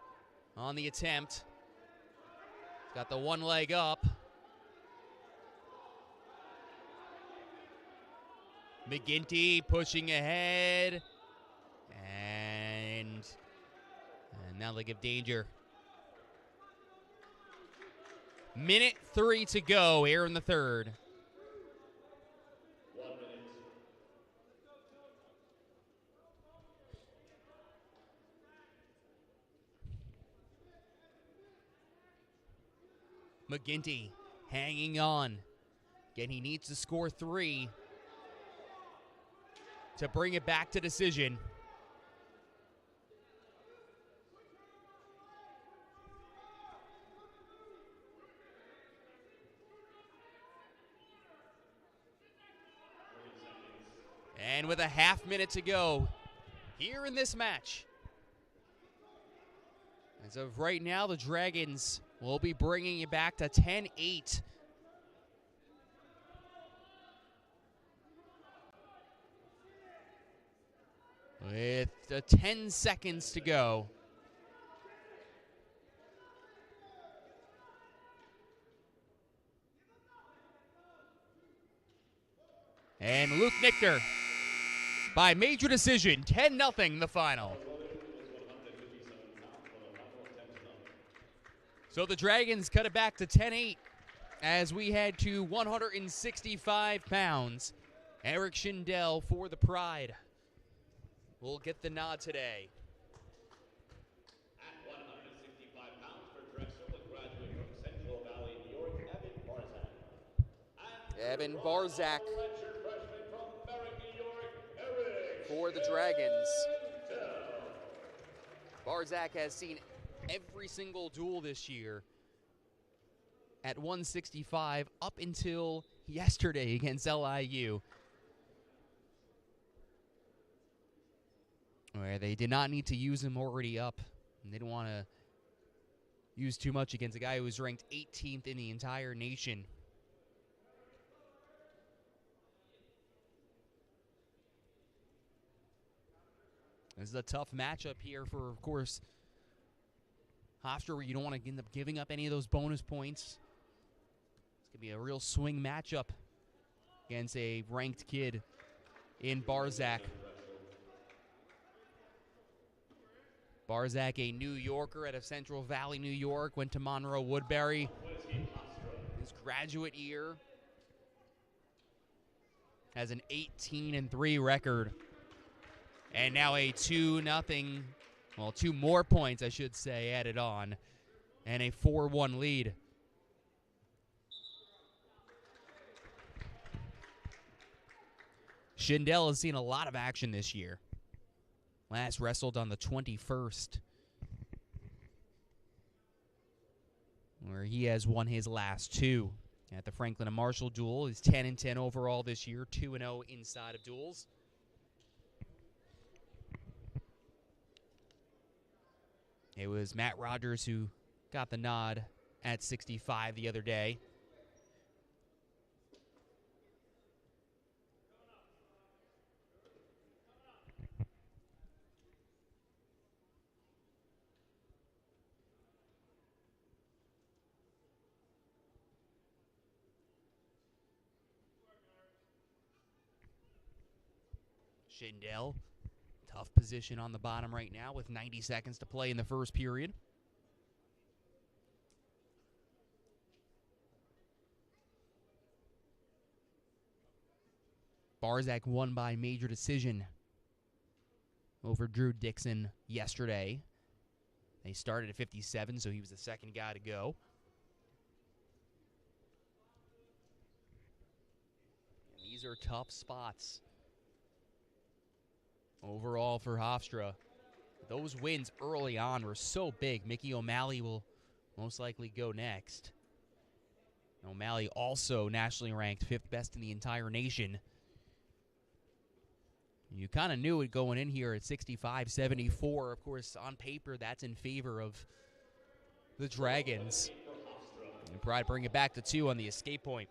on the attempt. He's got the one leg up. McGinty pushing ahead. And now they give danger. Minute 3 to go here in the third. 1 minute. McGinty hanging on. Again, he needs to score 3 to bring it back to decision. And with a half minute to go here in this match. As of right now, the Dragons will be bringing it back to 10-8. With 10 seconds to go. And Luke Nichter, by major decision, 10-0 the final. So the Dragons cut it back to 10-8 as we head to 165 pounds. Eric Shindell for the Pride will get the nod today. At 165 pounds for Drexel, a graduate from Central Valley, New York, Evan Evan Barzak. Barzak Redshirt freshman from Merrick, New York, Eric for the Dragons. Shindell. Barzak has seen every single duel this year at 165 up until yesterday against LIU, where they did not need to use him already up. And they didn't want to use too much against a guy who was ranked 18th in the entire nation. This is a tough matchup here for, of course, Hofstra, where you don't want to end up giving up any of those bonus points. It's going to be a real swing matchup against a ranked kid in Barzak. Barzak, a New Yorker out of Central Valley, New York, went to Monroe Woodbury his graduate year. Has an 18-3 record. And now a 2-0, well, 2 more points, I should say, added on, and a 4-1 lead. Shindell has seen a lot of action this year. Last wrestled on the 21st, where he has won his last 2. At the Franklin and Marshall duel, he's 10-10 overall this year, 2-0 inside of duels. It was Matt Rogers who got the nod at 65 the other day. Shindell, tough position on the bottom right now with 90 seconds to play in the first period. Barzak won by major decision over Drew Dixon yesterday. They started at 57, so he was the second guy to go. And these are tough spots overall for Hofstra. Those wins early on were so big. Mickey O'Malley will most likely go next. O'Malley also nationally ranked 5th best in the entire nation. You kind of knew it going in here at 65-74. Of course, on paper, that's in favor of the Dragons. And Pride bring it back to 2 on the escape point.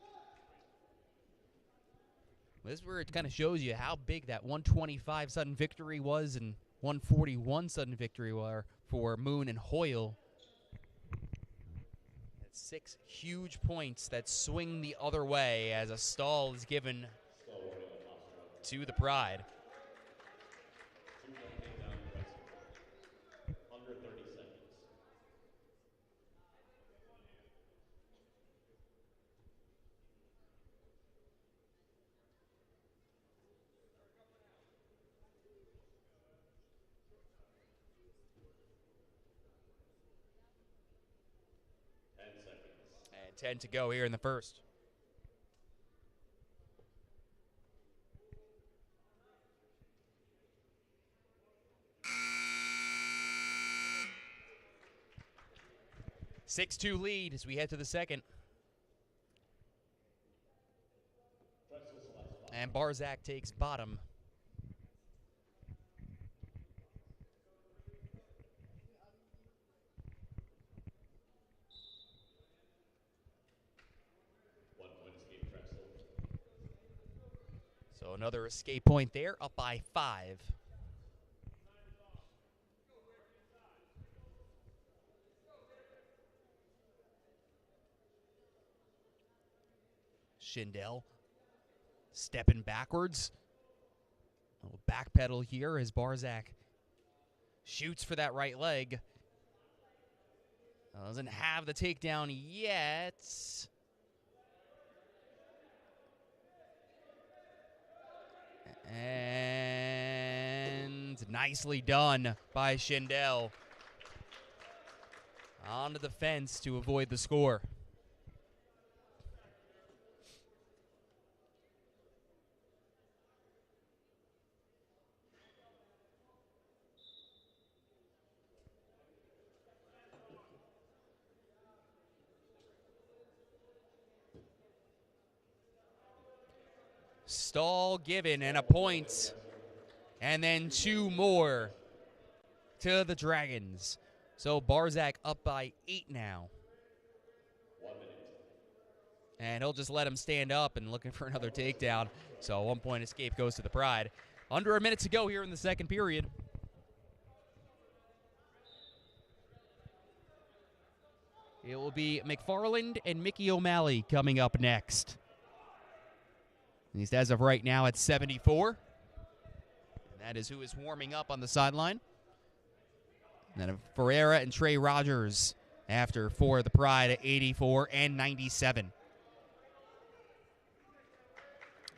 This is where it kind of shows you how big that 125 sudden victory was and 141 sudden victory were for Moon and Hoyle. That's 6 huge points that swing the other way as a stall is given to the Pride. Under 30 seconds. And 10 to go here in the first. Six-2 lead as we head to the second. And Barzak takes bottom. So another escape point there, up by 5. Shindell stepping backwards. A little backpedal here as Barzak shoots for that right leg. Doesn't have the takedown yet. And nicely done by Shindell. Onto the fence to avoid the score. Stall given and a point. And then 2 more to the Dragons. So Barzak up by 8 now. 1 minute. And he'll just let him stand up and looking for another takedown. So 1 point escape goes to the Pride. Under a minute to go here in the second period. It will be McFarland and Mickey O'Malley coming up next. He's as of right now at 74. And that is who is warming up on the sideline. And then Ferreira and Trey Rogers after for the Pride at 84 and 97.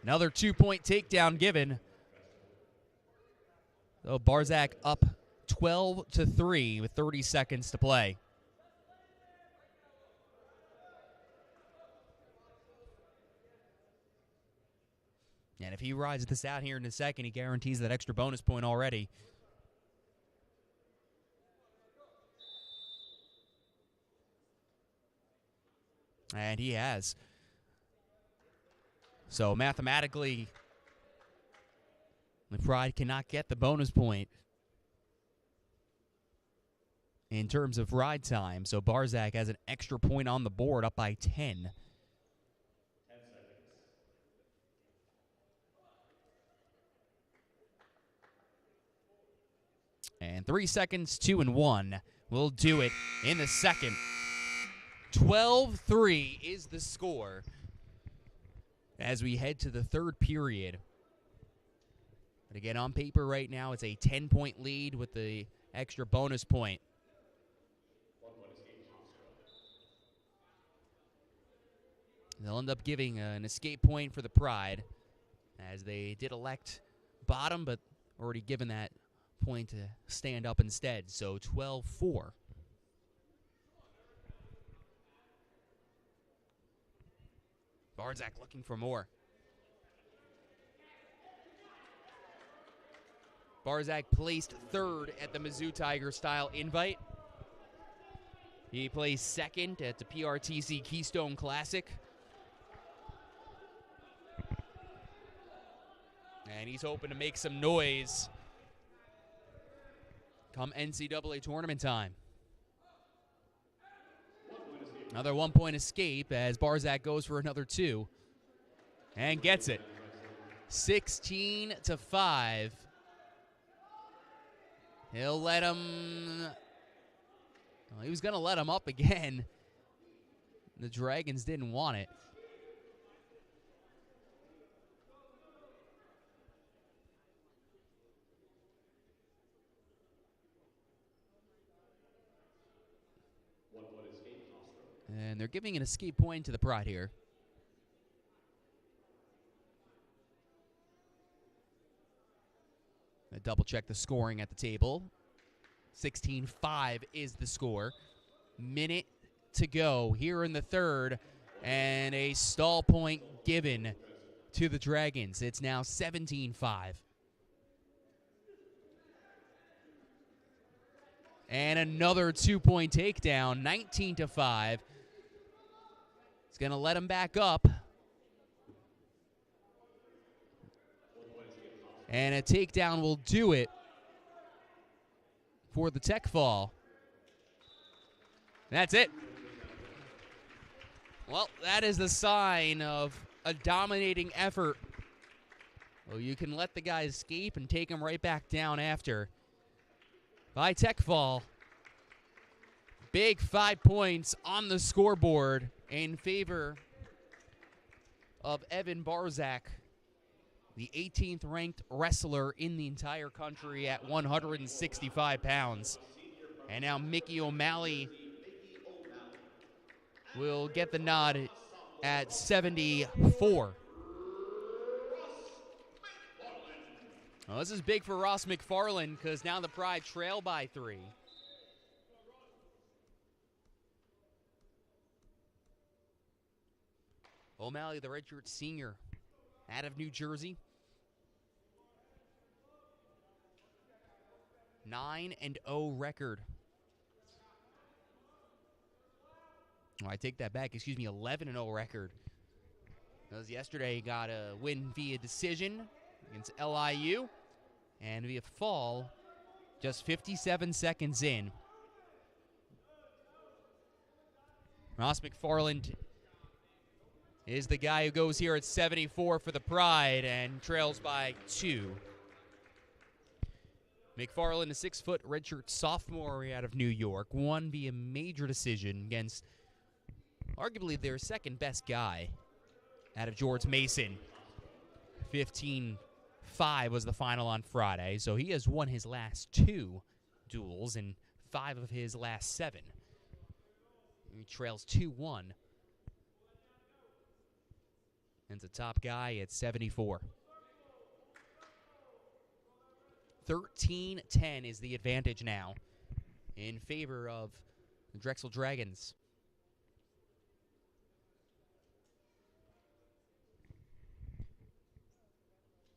Another 2-point takedown given. So Barzak up 12-3 with 30 seconds to play. And if he rides this out here in a second, he guarantees that extra bonus point already. And he has. So mathematically, the Pride cannot get the bonus point in terms of ride time. So Barzak has an extra point on the board, up by 10. And 3 seconds, 2 and 1 will do it in the second. 12-3 is the score as we head to the third period. But again, on paper right now, it's a 10-point lead with the extra bonus point. They'll end up giving an escape point for the Pride, as they did elect bottom, but already given that point to stand up instead. So 12-4. Barzak looking for more. Barzak placed third at the Mizzou Tiger style invite. He placed second at the PRTC Keystone Classic. And he's hoping to make some noise come NCAA tournament time. Another one-point escape as Barzak goes for another two and gets it. 16-5. He'll let him. Well, he was going to let him up again. The Dragons didn't want it. And they're giving an escape point to the Pride here. I double check the scoring at the table. 16-5 is the score. Minute to go here in the third. And a stall point given to the Dragons. It's now 17-5. And another two-point takedown, 19-5. It's going to let him back up. And a takedown will do it for the tech fall. That's it. Well, that is the sign of a dominating effort. Well, you can let the guy escape and take him right back down after. By tech fall. Big 5 points on the scoreboard in favor of Evan Barzak, the 18th ranked wrestler in the entire country at 165 pounds. And now Mickey O'Malley will get the nod at 74. Well, this is big for Ross McFarland because now the Pride trail by 3. O'Malley, the redshirt senior, out of New Jersey. 9-0 record. Oh, I take that back. Excuse me, 11-0 record. Because yesterday he got a win via decision against LIU. And via fall, just 57 seconds in. Ross McFarland is the guy who goes here at 74 for the Pride and trails by 2. McFarland, a 6-foot redshirt sophomore out of New York, won via major decision against arguably their second best guy out of George Mason. 15-5 was the final on Friday, so he has won his last 2 duels and 5 of his last 7. He trails 2-1. And the top guy at 74. 13-10 is the advantage now in favor of the Drexel Dragons.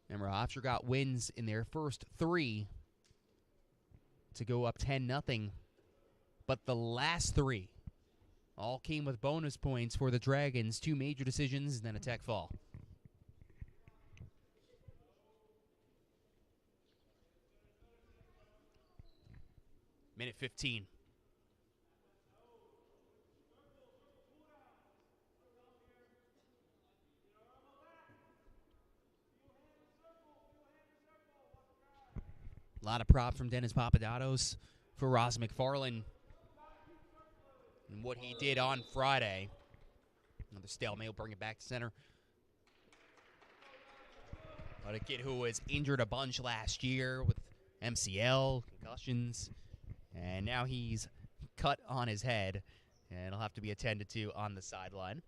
Remember, Hofstra got wins in their first 3 to go up 10-0. But the last 3 all came with bonus points for the Dragons. 2 major decisions and then a tech fall. Minute 15. A lot of props from Dennis Papadopoulos for Ross McFarland and what he did on Friday. Another stalemate will bring it back to center. But a kid who was injured a bunch last year with MCL, concussions, and now he's cut on his head, and it'll have to be attended to on the sideline.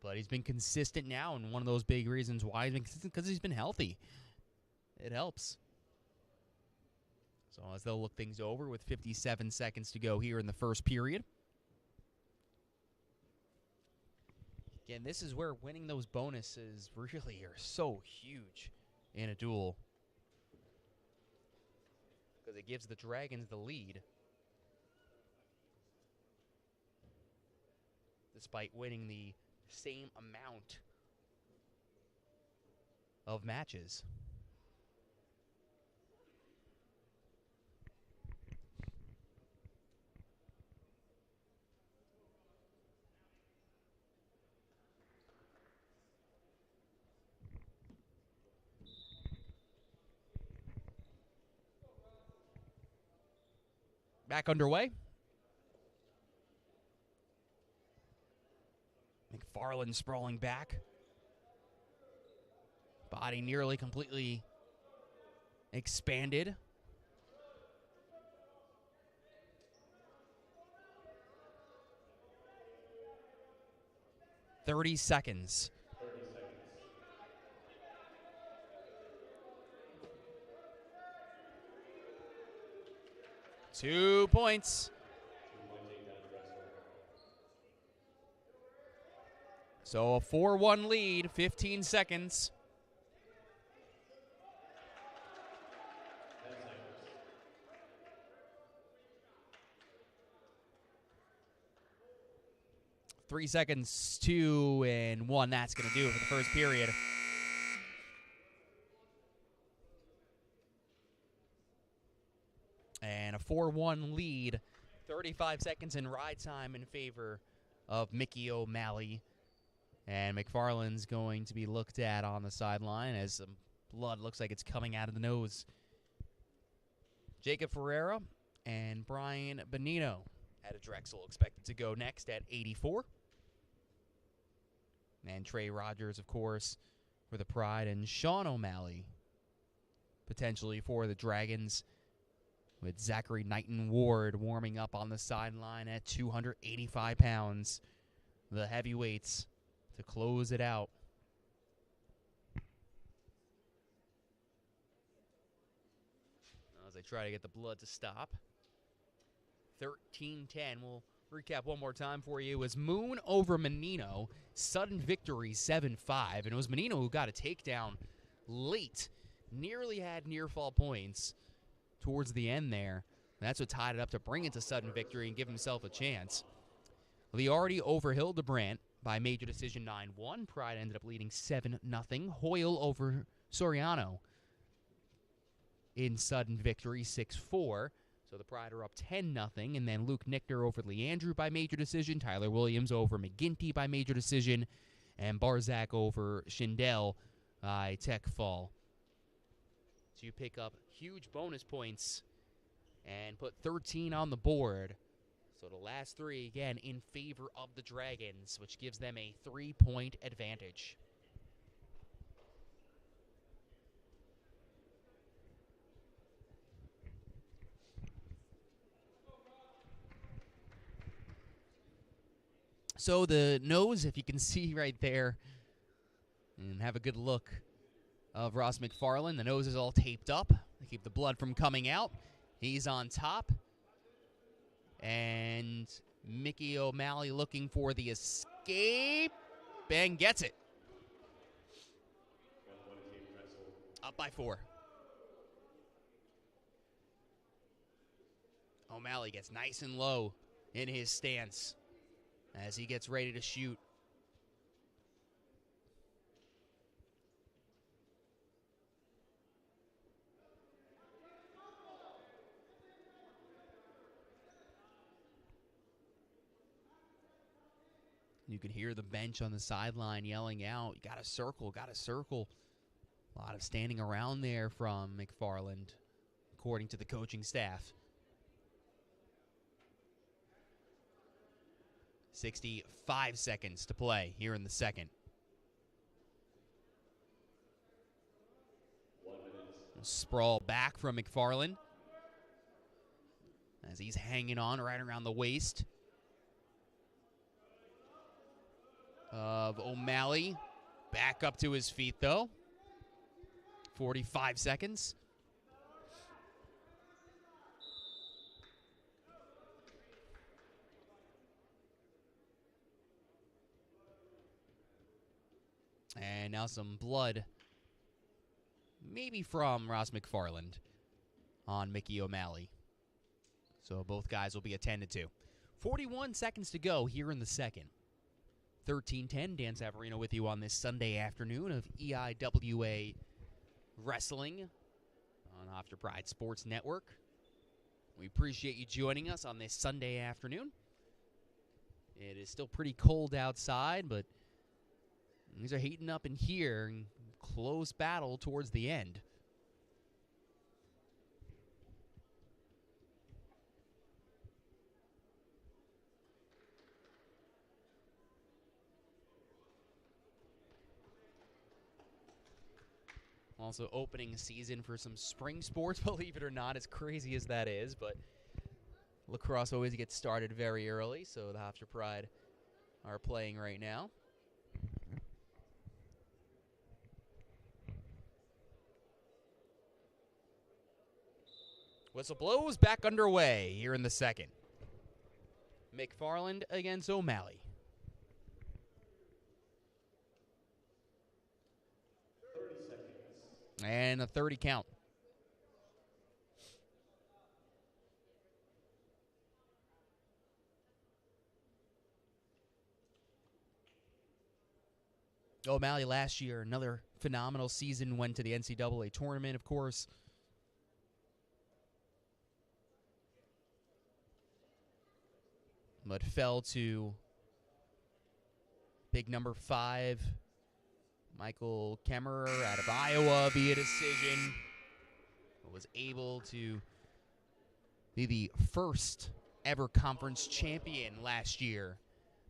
But he's been consistent now, and one of those big reasons why he's been consistent because he's been healthy. It helps. So as they'll look things over with 57 seconds to go here in the first period. Again, this is where winning those bonuses really are so huge in a duel, because it gives the Dragons the lead, despite winning the same amount of matches. Back underway. McFarland sprawling back. Body nearly completely expanded. "30 seconds. 2 points. So a 4-1 lead, 15 seconds. Three seconds, 2 and 1. That's going to do it for the first period. And a 4-1 lead. 35 seconds in ride time in favor of Mickey O'Malley. And McFarland's going to be looked at on the sideline as some blood looks like it's coming out of the nose. Jacob Ferreira and Brian Bonino at a Drexel expected to go next at 84. And Trey Rogers, of course, for the Pride, and Sean O'Malley potentially for the Dragons, with Zachary Knighton Ward warming up on the sideline at 285 pounds. The heavyweights to close it out. As I try to get the blood to stop. 13-10. We'll recap one more time for you. It was Moon over Manino. Sudden victory, 7-5. And it was Manino who got a takedown late. Nearly had near-fall points towards the end there. And that's what tied it up to bring it to sudden victory and give himself a chance. Leardi over Hildebrandt by major decision 9-1. Pride ended up leading 7-0. Hoyle over Soriano in sudden victory, 6-4. So the Pride are up 10-0. And then Luke Nichter over Leander by major decision. Tyler Williams over McGinty by major decision. And Barzak over Shindell by tech fall. So you pick up huge bonus points and put 13 on the board. So the last three, again, in favor of the Dragons, which gives them a 3-point advantage. So the nose, if you can see right there, and have a good look of Ross McFarland. The nose is all taped up to keep the blood from coming out. He's on top. And Mickey O'Malley looking for the escape and gets it. Up by 4. O'Malley gets nice and low in his stance as he gets ready to shoot. You could hear the bench on the sideline yelling out, "You gotta circle, gotta circle." A lot of standing around there from McFarland, according to the coaching staff. 65 seconds to play here in the second. Sprawl back from McFarland as he's hanging on right around the waist of O'Malley. Back up to his feet, though. 45 seconds. And now some blood, maybe from Ross McFarland on Mickey O'Malley. So both guys will be attended to. 41 seconds to go here in the second. 13-10, Dan Savarino with you on this Sunday afternoon of EIWA Wrestling on Hofstra Pride Sports Network. We appreciate you joining us on this Sunday afternoon. It is still pretty cold outside, but these are heating up in here. Close battle towards the end. Also opening season for some spring sports, believe it or not, as crazy as that is. But lacrosse always gets started very early, so the Hofstra Pride are playing right now. Whistle blows, back underway here in the second. McFarland against O'Malley. 30 seconds. And a 30 count. O'Malley last year, another phenomenal season, went to the NCAA tournament, of course. But fell to big number 5, Michael Kemmerer out of Iowa via decision. Was able to be the first ever conference champion last year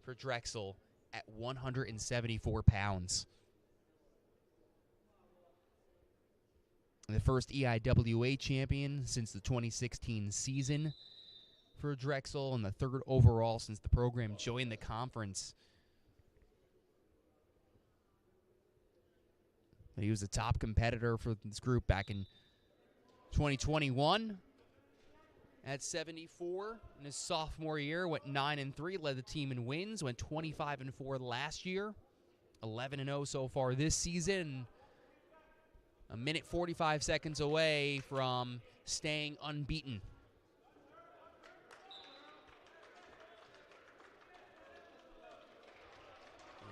for Drexel at 174 pounds. The first EIWA champion since the 2016 season for Drexel, and the third overall since the program joined the conference. He was a top competitor for this group back in 2021 at 74. In his sophomore year, went 9-3, led the team in wins, went 25-4 last year, 11-0 so far this season. A minute 45 seconds away from staying unbeaten.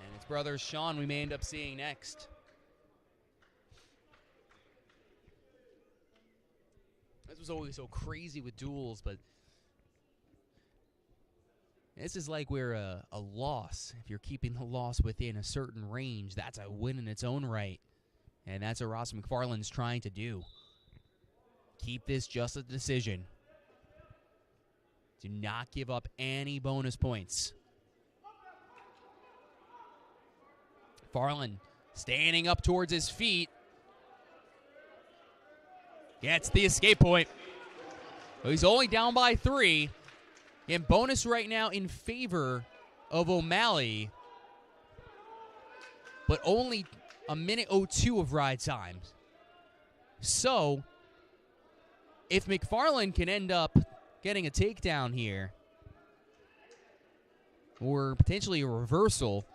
And his brother Sean we may end up seeing next. This was always so crazy with duels, but this is like where a loss, if you're keeping the loss within a certain range, that's a win in its own right. And that's what Ross McFarland's trying to do. Keep this just a decision. Do not give up any bonus points. McFarland standing up towards his feet. Gets the escape point. Well, he's only down by 3. And bonus right now in favor of O'Malley. But only a minute 02 of ride time. So, if McFarland can end up getting a takedown here, or potentially a reversal,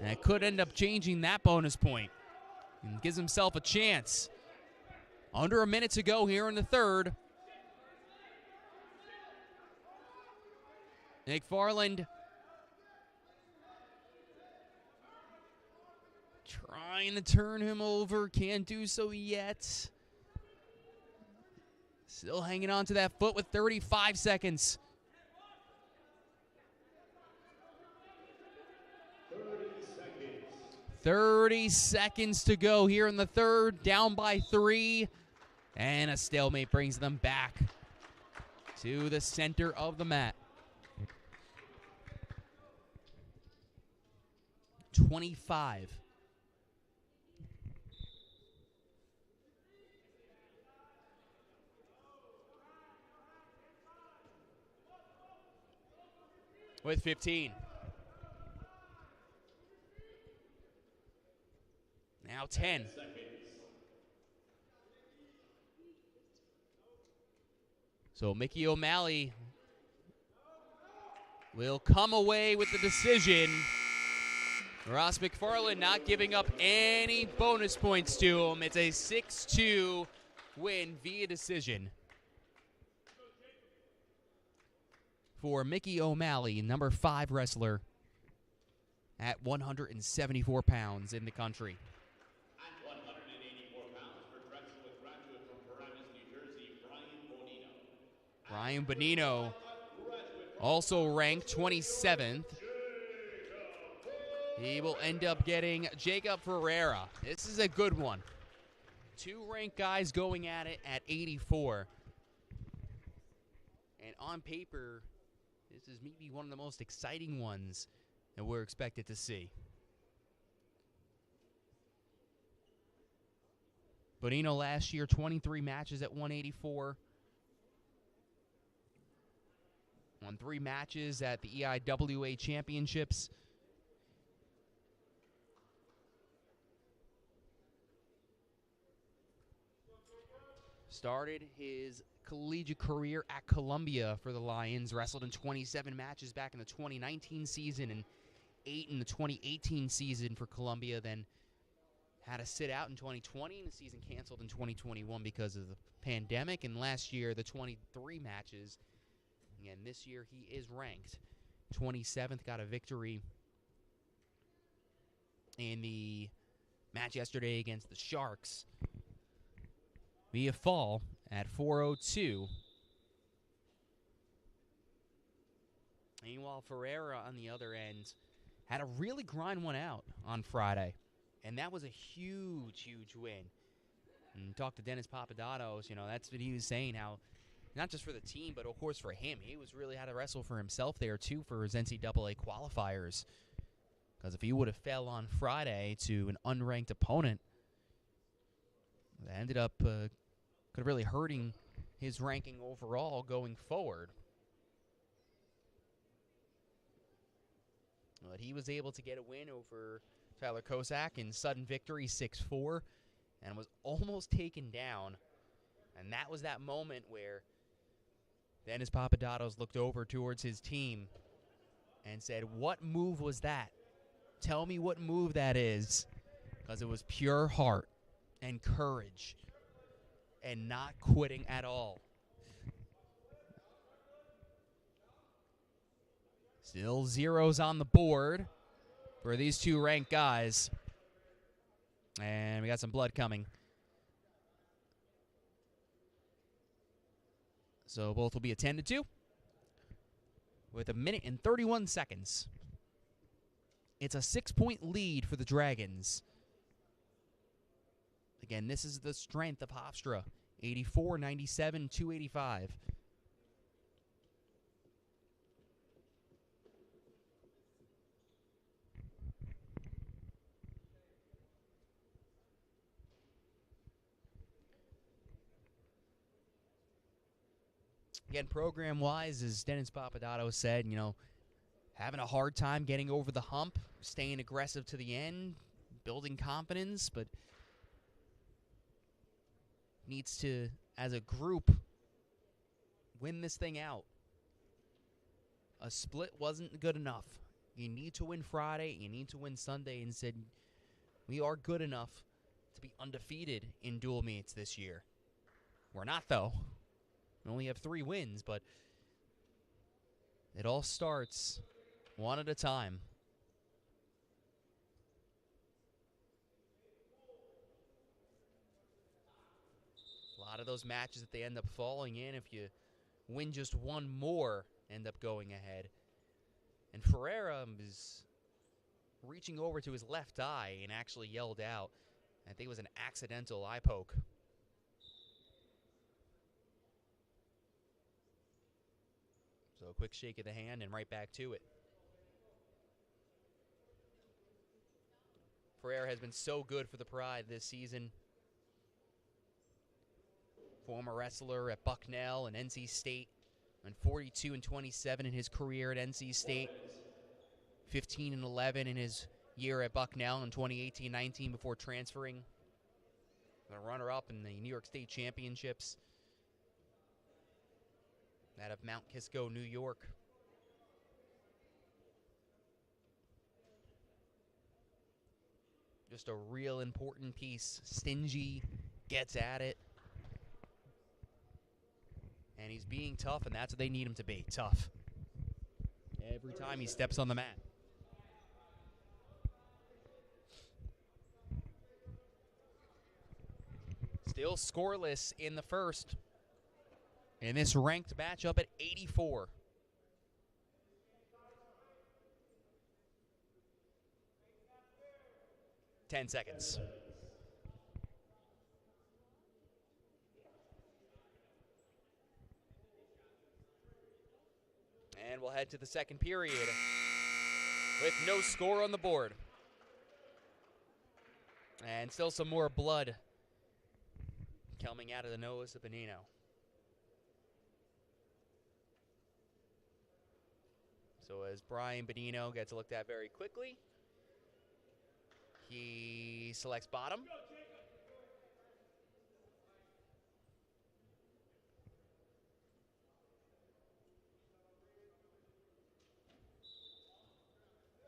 that could end up changing that bonus point and gives himself a chance. Under a minute to go here in the third. McFarland trying to turn him over, can't do so yet. Still hanging on to that foot with 35 seconds. 30 seconds to go here in the third, down by 3. And a stalemate brings them back to the center of the mat. 25. with 15. Now 10. So Mickey O'Malley will come away with the decision. Ross McFarland not giving up any bonus points to him. It's a 6-2 win via decision for Mickey O'Malley, number 5 wrestler at 174 pounds in the country. At 184 pounds for Drexel, a graduate from Paramus, New Jersey, Brian Bonino, also ranked 27th. He will end up getting Jacob Ferreira. This is a good one. 2 ranked guys going at it at 84. And on paper, this is maybe one of the most exciting ones that we're expected to see. Bonino last year, 23 matches at 184. Won 3 matches at the EIWA Championships. Started his collegiate career at Columbia for the Lions. Wrestled in 27 matches back in the 2019 season and 8 in the 2018 season for Columbia. Then had to sit out in 2020 and the season canceled in 2021 because of the pandemic. And last year, the 23 matches. Again, this year he is ranked 27th, got a victory in the match yesterday against the Sharks via fall at 4:02. Meanwhile, Ferreira on the other end had to really grind one out on Friday, and that was a huge, huge win. And talk to Dennis Papadopoulos, that's what he was saying, how not just for the team, but of course for him. He was really had to wrestle for himself there, too, for his NCAA qualifiers. Because if he would have fell on Friday to an unranked opponent, that ended up could have really hurting his ranking overall going forward. But he was able to get a win over Tyler Kosak in sudden victory, 6-4, and was almost taken down. And that was that moment where Dennis Papadopoulos looked over towards his team and said, "What move was that? Tell me what move that is." Because it was pure heart and courage and not quitting at all. Still zeros on the board for these 2 ranked guys. And we got some blood coming. So both will be a 10-2 with 1 minute and 31 seconds. It's a 6-point lead for the Dragons. Again, this is the strength of Hofstra. 84, 97, 285. Again, program-wise, as Dennis Papadopoulos said, having a hard time getting over the hump, staying aggressive to the end, building confidence, but needs to, as a group, win this thing out. A split wasn't good enough. You need to win Friday, you need to win Sunday, and said, we are good enough to be undefeated in dual meets this year. We're not, though. We only have 3 wins, but it all starts one at a time. A lot of those matches that they end up falling in, if you win just one more, end up going ahead. And Ferreira is reaching over to his left eye and actually yelled out. I think it was an accidental eye poke. So a quick shake of the hand and right back to it. Ferreira has been so good for the Pride this season. Former wrestler at Bucknell and NC State. And 42-27 in his career at NC State. 15-11 in his year at Bucknell in 2018-19 before transferring. The runner-up in the New York State Championships out of Mount Kisco, New York. Just a real important piece. Stingy, gets at it. And he's being tough, and that's what they need him to be, tough. Every time he steps on the mat. Still scoreless in the first. In this ranked matchup at 84. Ten seconds. And we'll head to the second period with no score on the board. And still some more blood coming out of the nose of Bonino. So as Brian Bonino gets looked at very quickly, he selects bottom.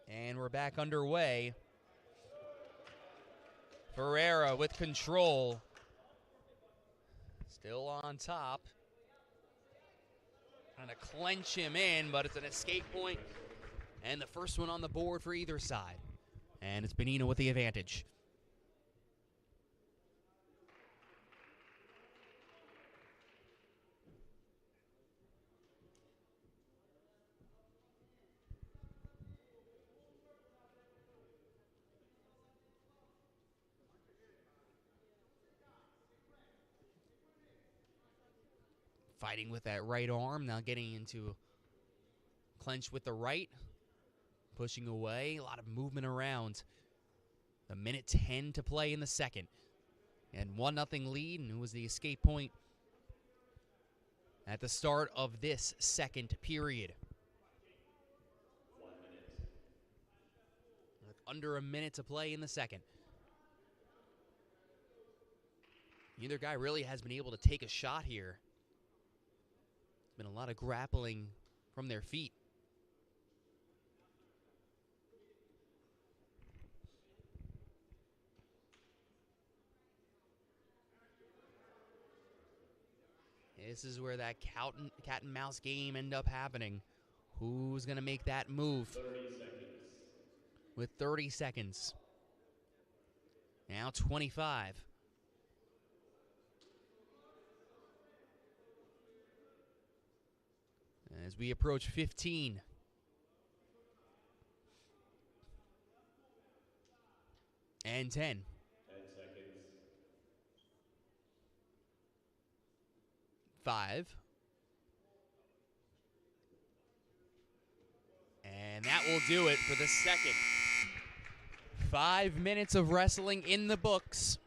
And we're back underway. Ferreira with control. Still on top. Trying to clench him in, but it's an escape point. And the first one on the board for either side. And it's Bonino with the advantage. Fighting with that right arm, now getting into clench with the right. Pushing away, a lot of movement around. A minute 10 to play in the second. And 1-0 lead, and it was the escape point at the start of this second period. 1 minute. With under a minute to play in the second. Neither guy really has been able to take a shot here. Been a lot of grappling from their feet. This is where that cat and mouse game end up happening. Who's going to make that move? 30 seconds. With 30 seconds. Now 25. As we approach 15. And 10. 10 seconds. 5. And that will do it for the second. 5 minutes of wrestling in the books.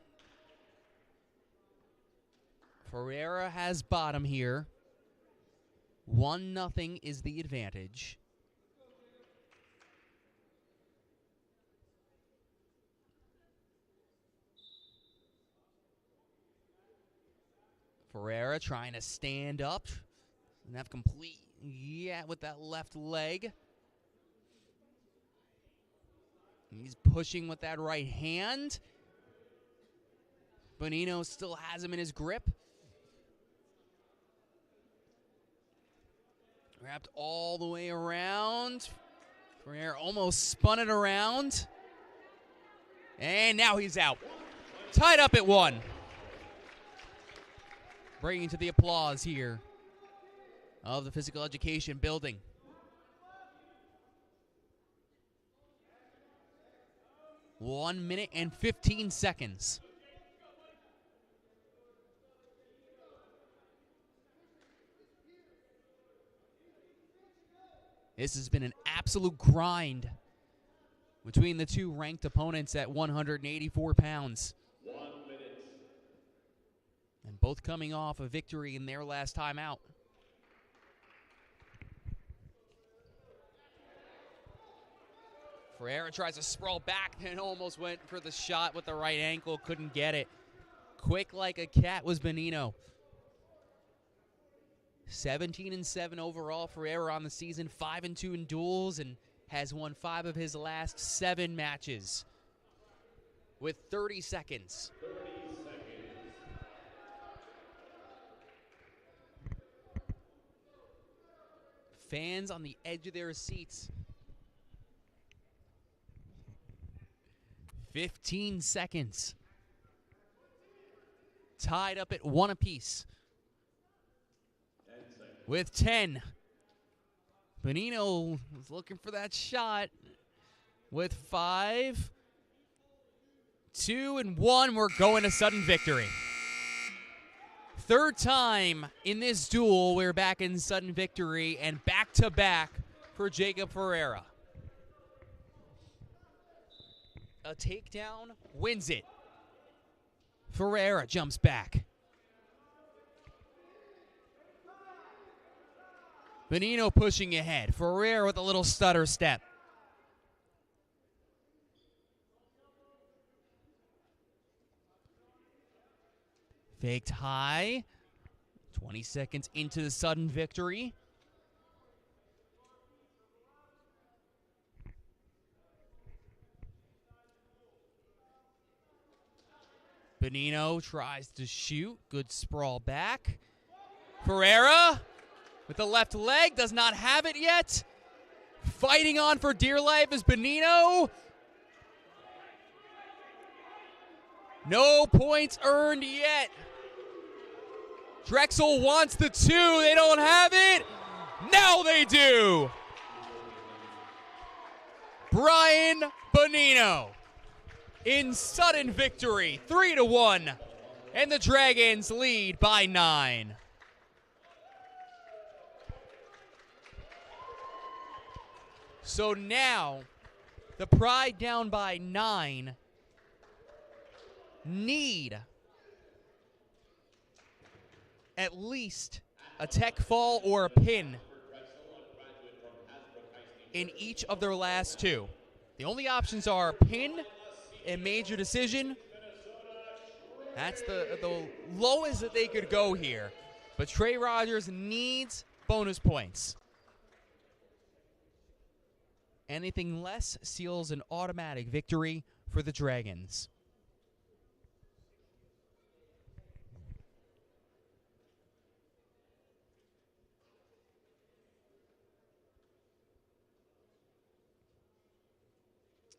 Ferreira has bottom here. 1-0 is the advantage. Ferreira trying to stand up. Doesn't have complete, with that left leg. He's pushing with that right hand. Bonino still has him in his grip. Wrapped all the way around. Ferreira almost spun it around. And now he's out. Tied up at 1. Bringing to the applause here of the physical education building. One minute and 15 seconds. This has been an absolute grind between the two ranked opponents at 184 pounds. 1 minute. And both coming off a victory in their last time out. Ferreira tries to sprawl back and almost went for the shot with the right ankle. Couldn't get it. Quick like a cat was Bonino. 17-7 overall. Ferreira on the season, 5-2 in duels, and has won 5 of his last 7 matches. With 30 seconds. Fans on the edge of their seats. 15 seconds. Tied up at 1 apiece. With 10. Bonino was looking for that shot. With 5, 2, and 1, we're going to sudden victory. Third time in this duel, we're back in sudden victory, and back-to-back for Jacob Ferreira. A takedown wins it. Ferreira jumps back. Manino pushing ahead. Ferreira with a little stutter step. Faked high. 20 seconds into the sudden victory. Bonino tries to shoot. Good sprawl back. Ferreira with the left leg, does not have it yet. Fighting on for dear life is Bonino. No points earned yet. Drexel wants the 2. They don't have it. Now they do. Brian Bonino in sudden victory, 3-1. And the Dragons lead by 9. So now, the Pride down by 9 need at least a tech fall or a pin in each of their last 2. The only options are pin and major decision. That's the lowest that they could go here. But Trey Rogers needs bonus points. Anything less seals an automatic victory for the Dragons.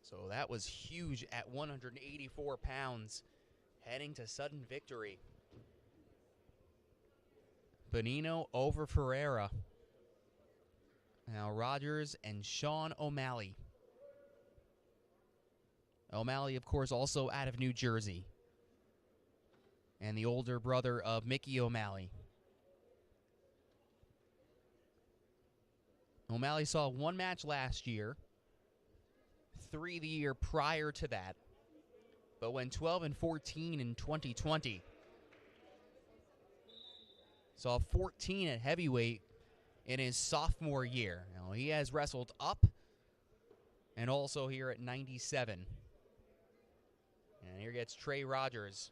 So that was huge at 184 pounds, heading to sudden victory. Bonino over Ferreira. Now Rogers and Sean O'Malley. O'Malley, of course, also out of New Jersey. And the older brother of Mickey O'Malley. O'Malley saw 1 match last year. 3 the year prior to that. But went 12-14 in 2020. Saw 14 at heavyweight in his sophomore year. Now, he has wrestled up and also here at 97. And here gets Trey Rogers,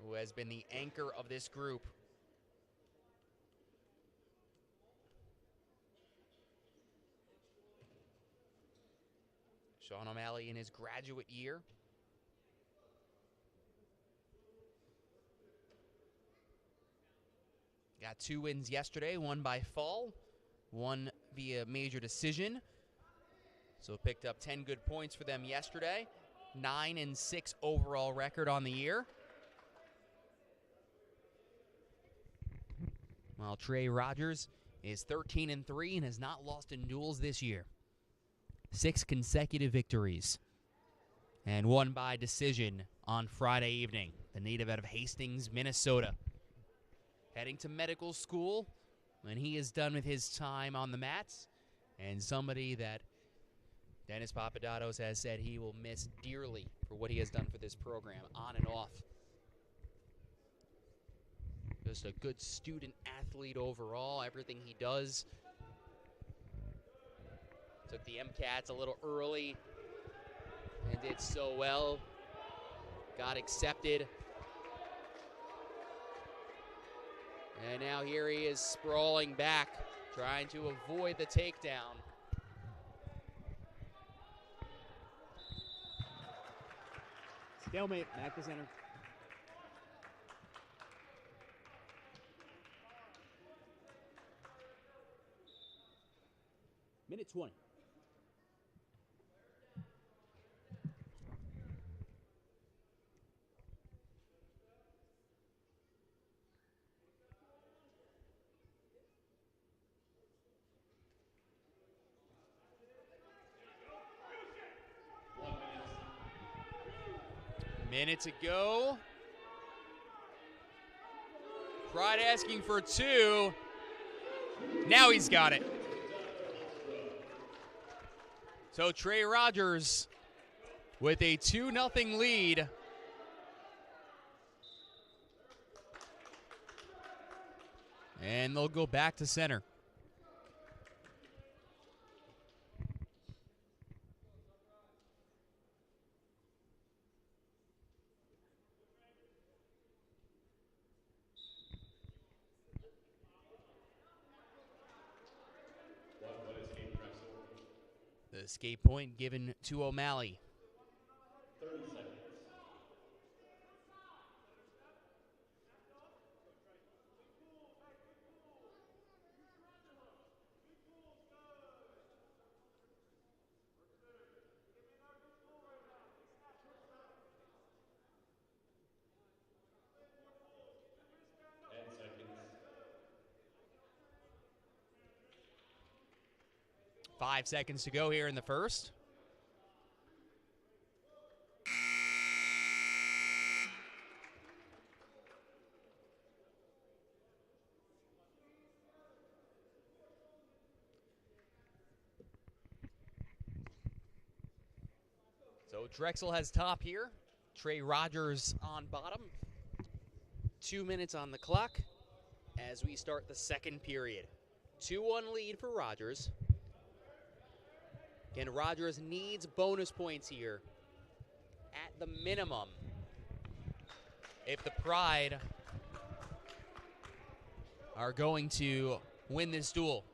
who has been the anchor of this group. Sean O'Malley in his graduate year. Got 2 wins yesterday, 1 by fall, 1 via major decision. So picked up 10 good points for them yesterday. 9-6 overall record on the year. While Trey Rogers is 13-3 and has not lost in duels this year. 6 consecutive victories. And 1 by decision on Friday evening. The native out of Hastings, Minnesota. Heading to medical school when he is done with his time on the mats. And somebody that Dennis Papadopoulos has said he will miss dearly for what he has done for this program, on and off. Just a good student athlete overall. Everything he does Took the MCATs a little early and did so well. Got accepted. And now here he is sprawling back, trying to avoid the takedown. Stalemate, back to center. Minute 20. Minute to go. Pride asking for 2. Now he's got it. So Trey Rogers with a 2-0 lead. And they'll go back to center. The escape point given to O'Malley. 30 seconds. Five seconds to go here in the first. So Drexel has top here. Trey Rogers on bottom. 2 minutes on the clock as we start the second period. 2-1 lead for Rogers. Again, Rogers needs bonus points here at the minimum if the Pride are going to win this duel.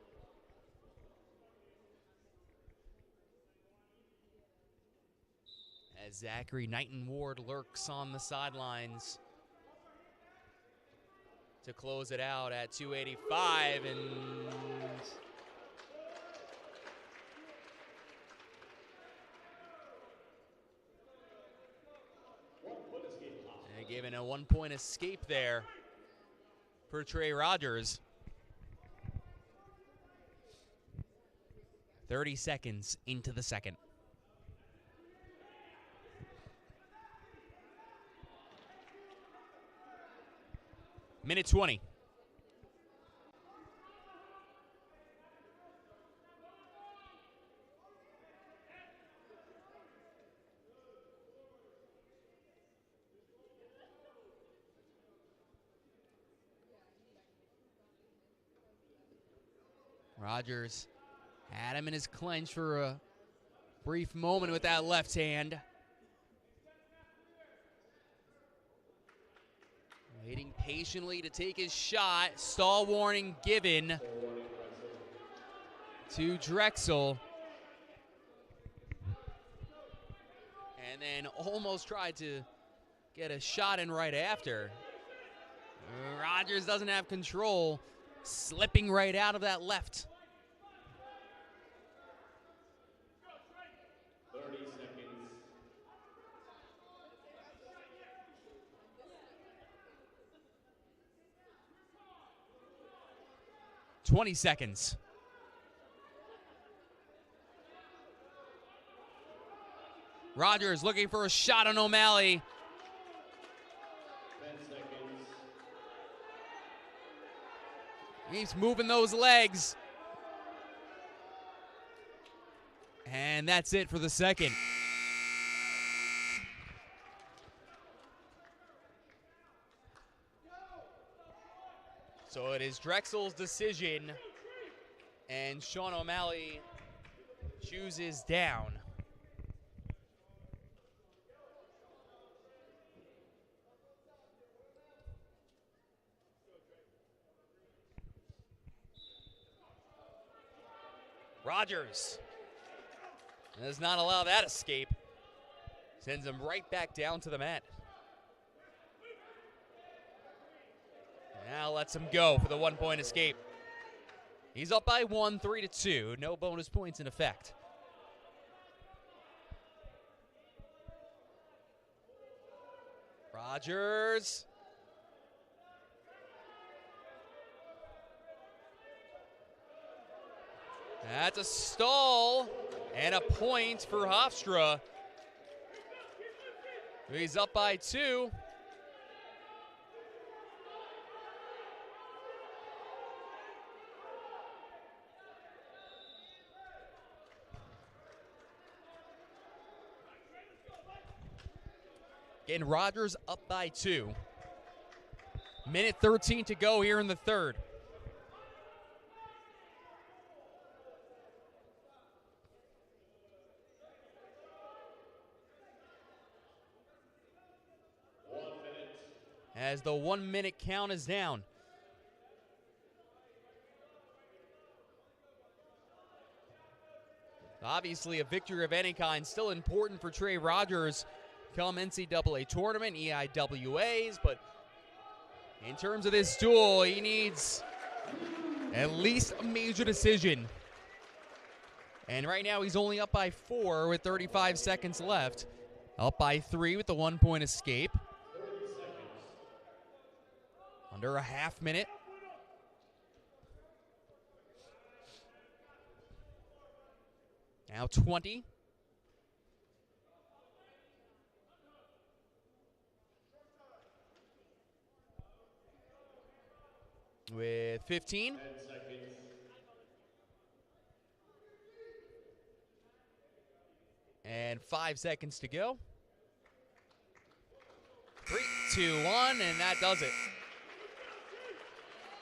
As Zachary Knighton Ward lurks on the sidelines to close it out at 285, and given a 1-point escape there for Trey Rogers. 30 seconds into the second. Minute 20. Rogers had him in his clinch for a brief moment with that left hand. Waiting patiently to take his shot. Stall warning given to Drexel. And then almost tried to get a shot in right after. Rogers doesn't have control, slipping right out of that left. 30 seconds. 20 seconds. Rogers looking for a shot on O'Malley. 10 seconds. He's moving those legs. And that's it for the second. So it is Drexel's decision, and Sean O'Malley chooses down. Rogers does not allow that escape. Sends him right back down to the mat. Now lets him go for the 1-point escape. He's up by 1, 3-2. No bonus points in effect. Rogers. That's a stall and a point for Hofstra. He's up by 2. Again, Rogers up by 2. Minute 13 to go here in the third. As the 1-minute count is down. Obviously, a victory of any kind still important for Trey Rogers come NCAA tournament, EIWAs, but in terms of this duel, he needs at least a major decision. And right now, he's only up by 4 with 35 seconds left. Up by 3 with the 1-point escape. Under a half minute. Now 20. With 15. 10 seconds. And 5 seconds to go. 3, 2, 1, and that does it.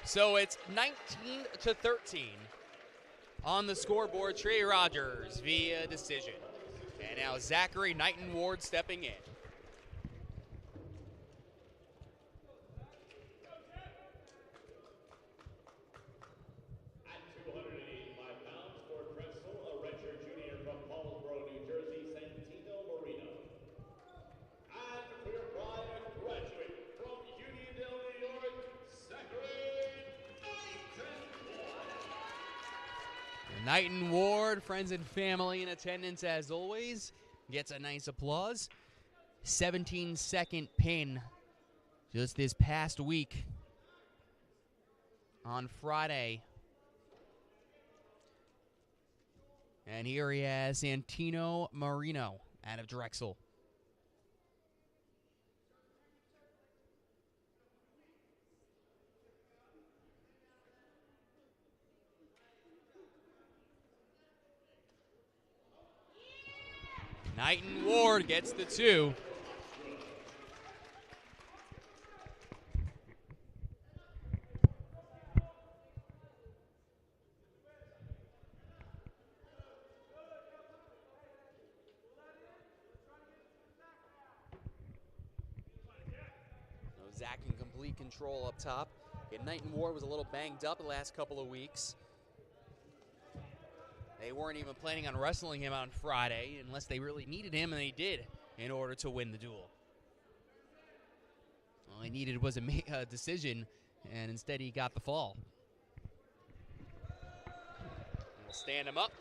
So it's 19-13 on the scoreboard. Trey Rogers via decision. And now Zachary Knighton Ward stepping in. At 285 pounds for Drexel, a redshirt junior from Paulsboro, New Jersey, Marino. And for your pride, a graduate from Uniondale, New York, Zachary Knighton Ward, friends and family in attendance as always, gets a nice applause. 17-second pin just this past week on Friday. And here he has Santino Marino out of Drexel. Knighton Ward gets the 2. Zach in complete control up top. And Knighton Ward was a little banged up the last couple of weeks. They weren't even planning on wrestling him on Friday unless they really needed him, and they did in order to win the duel. All he needed was a decision, and instead he got the fall. We'll stand him up,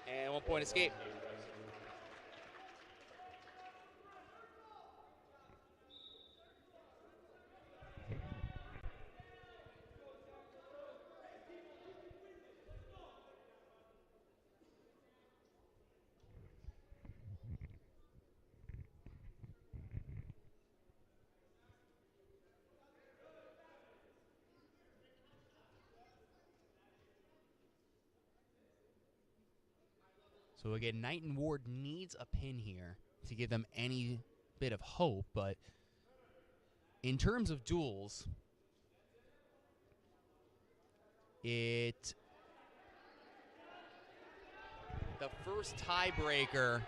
and 1-point escape. So again, Knighton Ward needs a pin here to give them any bit of hope, but in terms of duels, it the first tiebreaker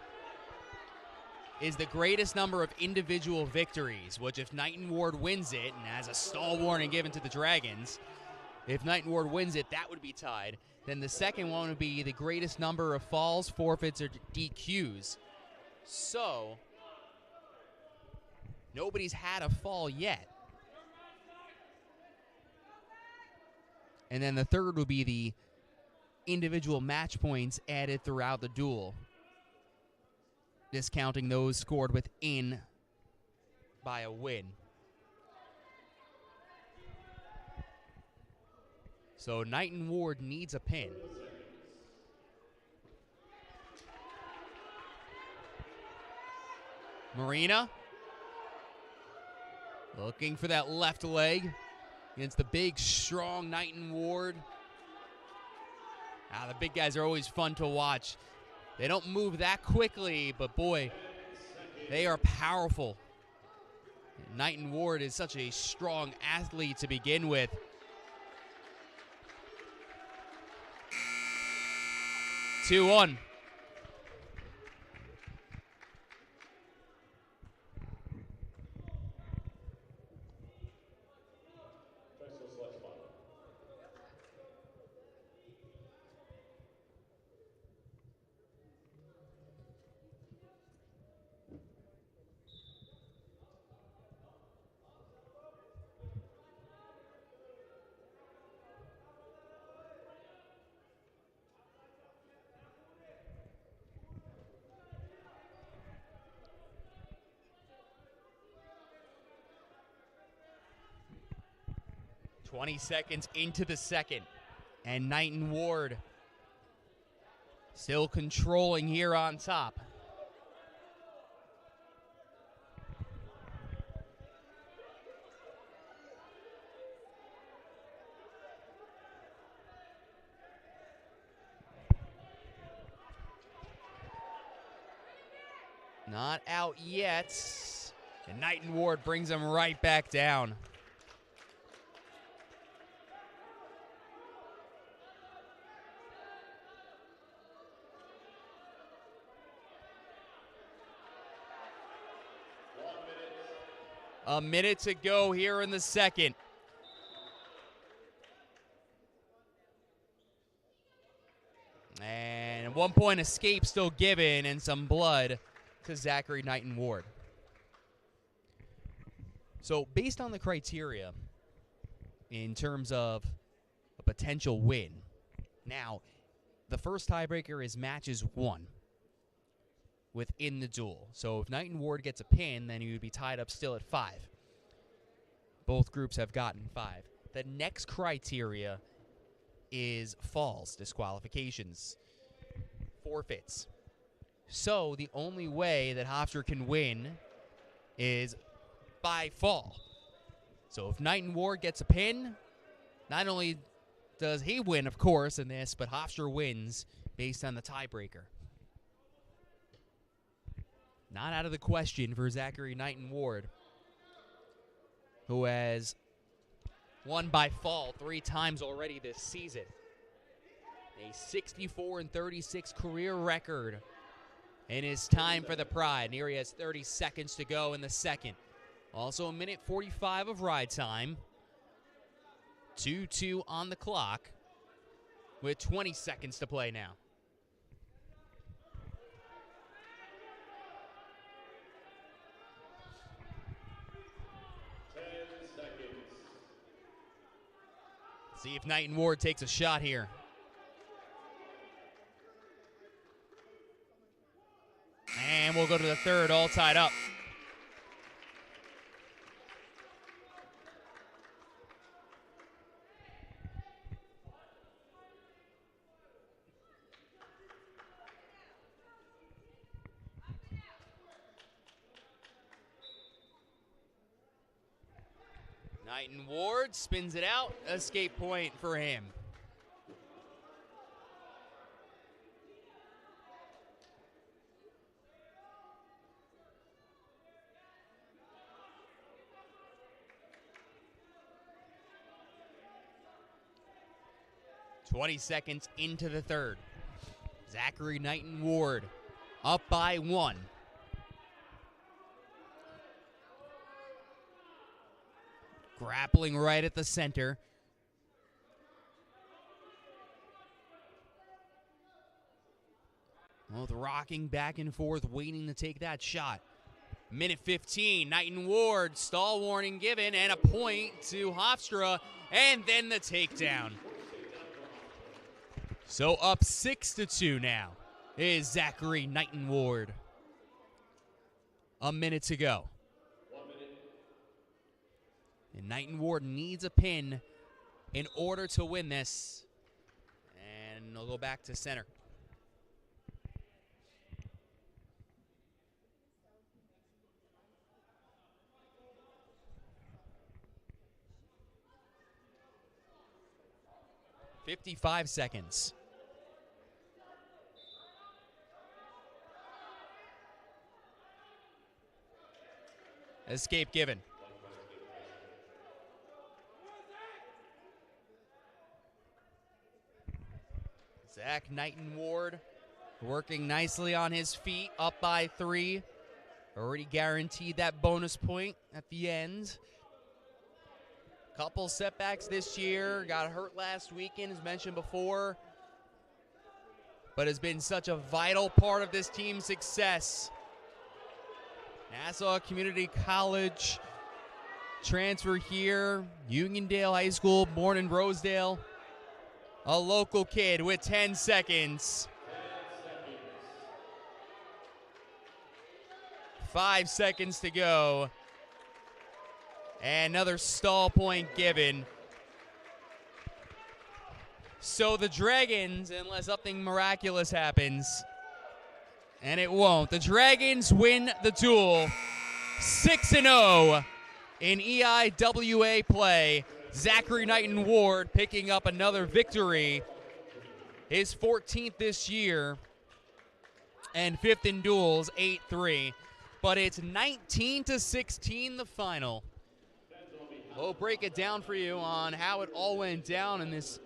is the greatest number of individual victories, which if Knighton Ward wins it, and has a stall warning given to the Dragons, if Knighton Ward wins it, that would be tied. Then the second one would be the greatest number of falls, forfeits, or DQs. So, nobody's had a fall yet. And then the third would be the individual match points added throughout the duel, discounting those scored within by a win. So Knighton Ward needs a pin. Marino looking for that left leg against the big, strong Knighton Ward. The big guys are always fun to watch. They don't move that quickly, but boy, they are powerful. Knighton Ward is such a strong athlete to begin with. Two one. .20 seconds into the second, and Knighton Ward still controlling here on top. Not out yet, and Knighton Ward brings him right back down. A minute to go here in the second. And 1 point escape still given, and some blood to Zachary Knighton Ward. So based on the criteria in terms of a potential win, now the first tiebreaker is matches won within the duel. So if Knighton Ward gets a pin, then he would be tied up still at 5. Both groups have gotten 5. The next criteria is falls, disqualifications, forfeits. So the only way that Hofstra can win is by fall. So if Knighton Ward gets a pin, not only does he win, of course, in this, but Hofstra wins based on the tiebreaker. Not out of the question for Zachary Knighton Ward, who has won by fall 3 times already this season. A 64-36 career record. And it's time for the pride. Here he has 30 seconds to go in the second. Also a minute 45 of ride time. 2-2 on the clock with 20 seconds to play now. See if Knighton Ward takes a shot here. And we'll go to the third, all tied up. Knighton Ward spins it out. Escape point for him. .20 seconds into the third. Zachary Knighton Ward up by 1. Grappling right at the center. Both rocking back and forth, waiting to take that shot. Minute 15, Knighton Ward, stall warning given, and a point to Hofstra, and then the takedown. So up 6-2 now is Zachary Knighton Ward. A minute to go. And Knighton Ward needs a pin in order to win this. And they'll go back to center. "55 seconds. Escape given. Zach Knighton Ward working nicely on his feet, up by 3. Already guaranteed that bonus point at the end. Couple setbacks this year. Got hurt last weekend, as mentioned before. But has been such a vital part of this team's success. Nassau Community College transfer here. Uniondale High School, born in Rosedale. A local kid with 10 seconds. 5 seconds to go. And another stall point given. So the Dragons, unless something miraculous happens, and it won't, the Dragons win the duel 6-0 in EIWA play. Zachary Knighton Ward picking up another victory, his 14th this year, and 5th in duels, 8-3. But it's 19-16 the final. We'll break it down for you on how it all went down in this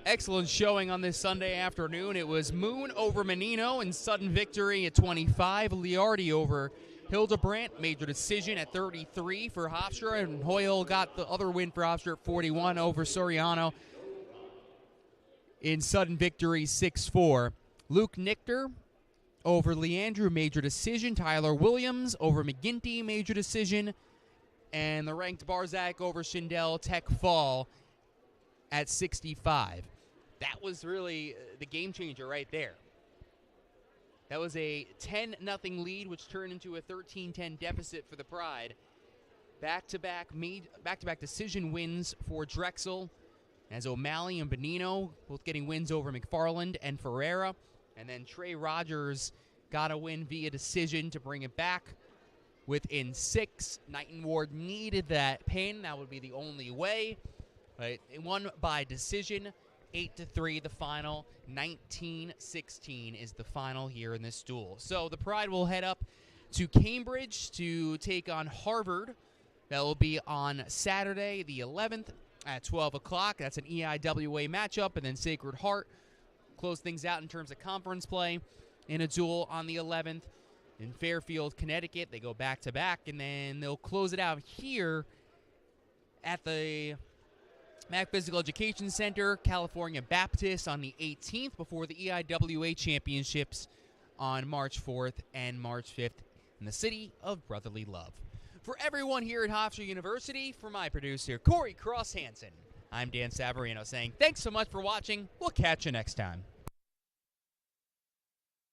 excellent showing on this Sunday afternoon. It was Moon over Manino and sudden victory at 25. Leardi over Hildebrandt, major decision at 33 for Hofstra, and Hoyle got the other win for Hofstra at 41 over Soriano in sudden victory 6-4. Luke Nichter over Leander, major decision. Tyler Williams over McGinty, major decision. And the ranked Barzak over Shindell, tech fall at 65. That was really the game changer right there. That was a 10-0 lead, which turned into a 13-10 deficit for the Pride. Back-to-back decision wins for Drexel, as O'Malley and Bonino both getting wins over McFarland and Ferreira. And then Trey Rogers got a win via decision to bring it back within 6. Knighton Ward needed that pin. That would be the only way. But it won by decision, 8-3 the final. 19-16 is the final here in this duel. So the Pride will head up to Cambridge to take on Harvard. That will be on Saturday the 11th at 12 o'clock. That's an EIWA matchup. And then Sacred Heart close things out in terms of conference play in a duel on the 11th. In Fairfield, Connecticut, they go back-to-back, and then they'll close it out here at the Mac Physical Education Center, California Baptist, on the 18th before the EIWA Championships on March 4th and March 5th in the city of brotherly love. For everyone here at Hofstra University, for my producer, Corey Cross-Hansen, I'm Dan Savarino saying thanks so much for watching. We'll catch you next time.